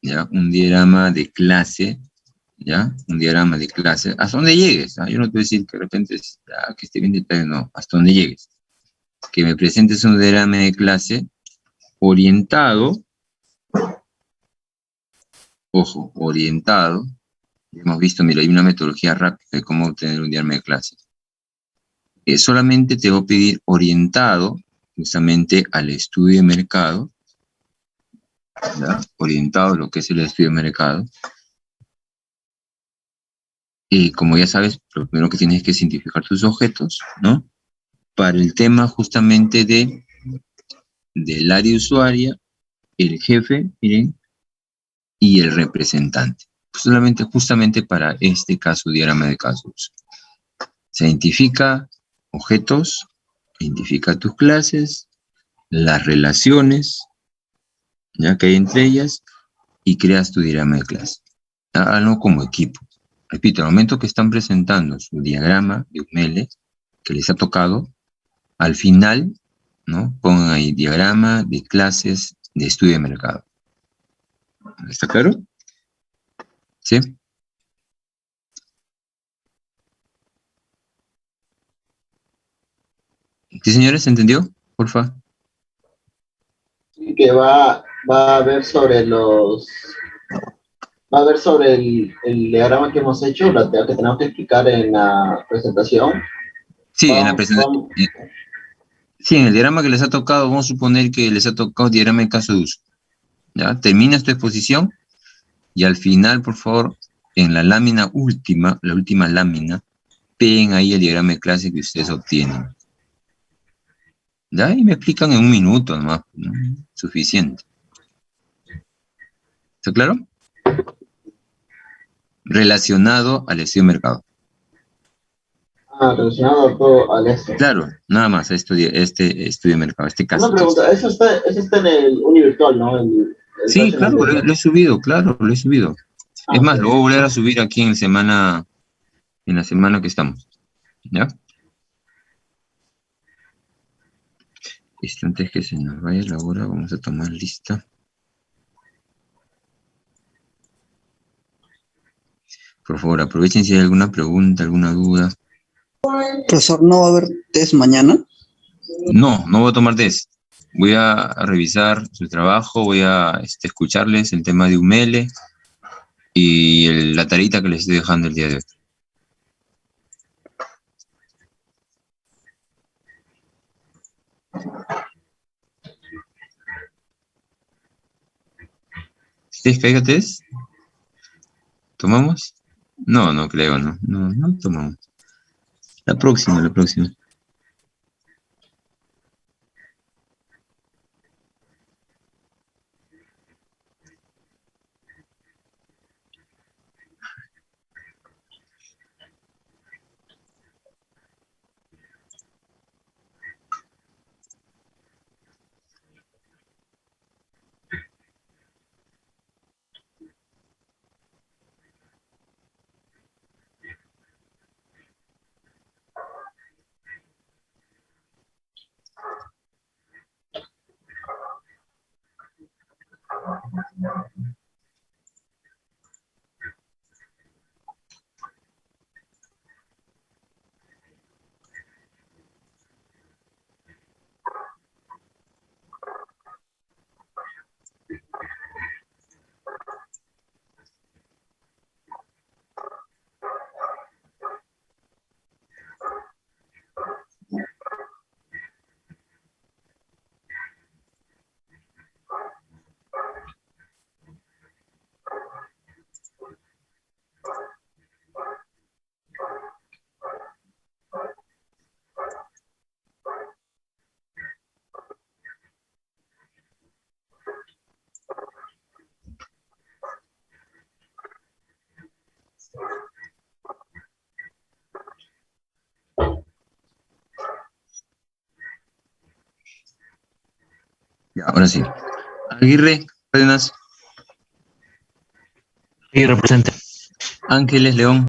¿ya? Un diagrama de clase, ¿ya? Un diagrama de clase, hasta donde llegues, ¿ah? Yo no te voy a decir que de repente que esté bien detallado, no, hasta donde llegues. Que me presentes un diagrama de clase orientado, ojo, orientado. Hemos visto, mira, hay una metodología rápida de cómo obtener un diagrama de clase. Solamente te voy a pedir orientado justamente al estudio de mercado, ¿ya? Orientado a lo que es el estudio de mercado. Y como ya sabes, lo primero que tienes que es identificar tus objetos, ¿no? Para el tema justamente del área usuaria, el jefe, miren, y el representante. Solamente, justamente para este caso, diagrama de casos. Se identifica objetos, identifica tus clases, las relaciones, ya que hay entre ellas, y creas tu diagrama de clase. Háganlo como equipo. Repito, al momento que están presentando su diagrama de UML que les ha tocado, al final, ¿no? Pongan ahí diagrama de clases de estudio de mercado. ¿Está claro? ¿Sí? ¿Sí, señores? ¿Se entendió? Porfa. Sí, que va a ver sobre va a ver sobre el diagrama que hemos hecho, la que tenemos que explicar en la presentación. Sí, en la Vamos, presentación. vamos, Sí, en el diagrama que les ha tocado, vamos a suponer que les ha tocado diagrama de caso de uso. ¿Ya? Terminas tu exposición y al final, por favor, en la lámina última, la última lámina, peguen ahí el diagrama de clase que ustedes obtienen. ¿Ya? Y me explican en un minuto nomás, ¿no? Suficiente. ¿Está claro? Relacionado al estudio de mercado. relacionado a todo al esto. Claro, nada más, este estudio de mercado, este Una caso. pregunta, eso está en el univirtual, ¿no? El Sí, personal claro, virtual. lo he subido, claro, lo he subido. Es Ok. más, lo voy a volver a subir aquí en la semana que estamos. ¿Ya? Antes que se nos vaya la hora, vamos a tomar lista. Por favor, aprovechen si hay alguna pregunta, alguna duda. Profesor, ¿no va a haber test mañana? No, no voy a tomar test. Voy a revisar su trabajo, voy a escucharles el tema de UML y la tareita que les estoy dejando el día de hoy. ¿Ustedes caiga test? ¿Tomamos? No, no creo, no. No tomamos. La próxima, la próxima. Ya, ahora sí. Aguirre, Cárdenas. Sí, represente. Ángeles, León.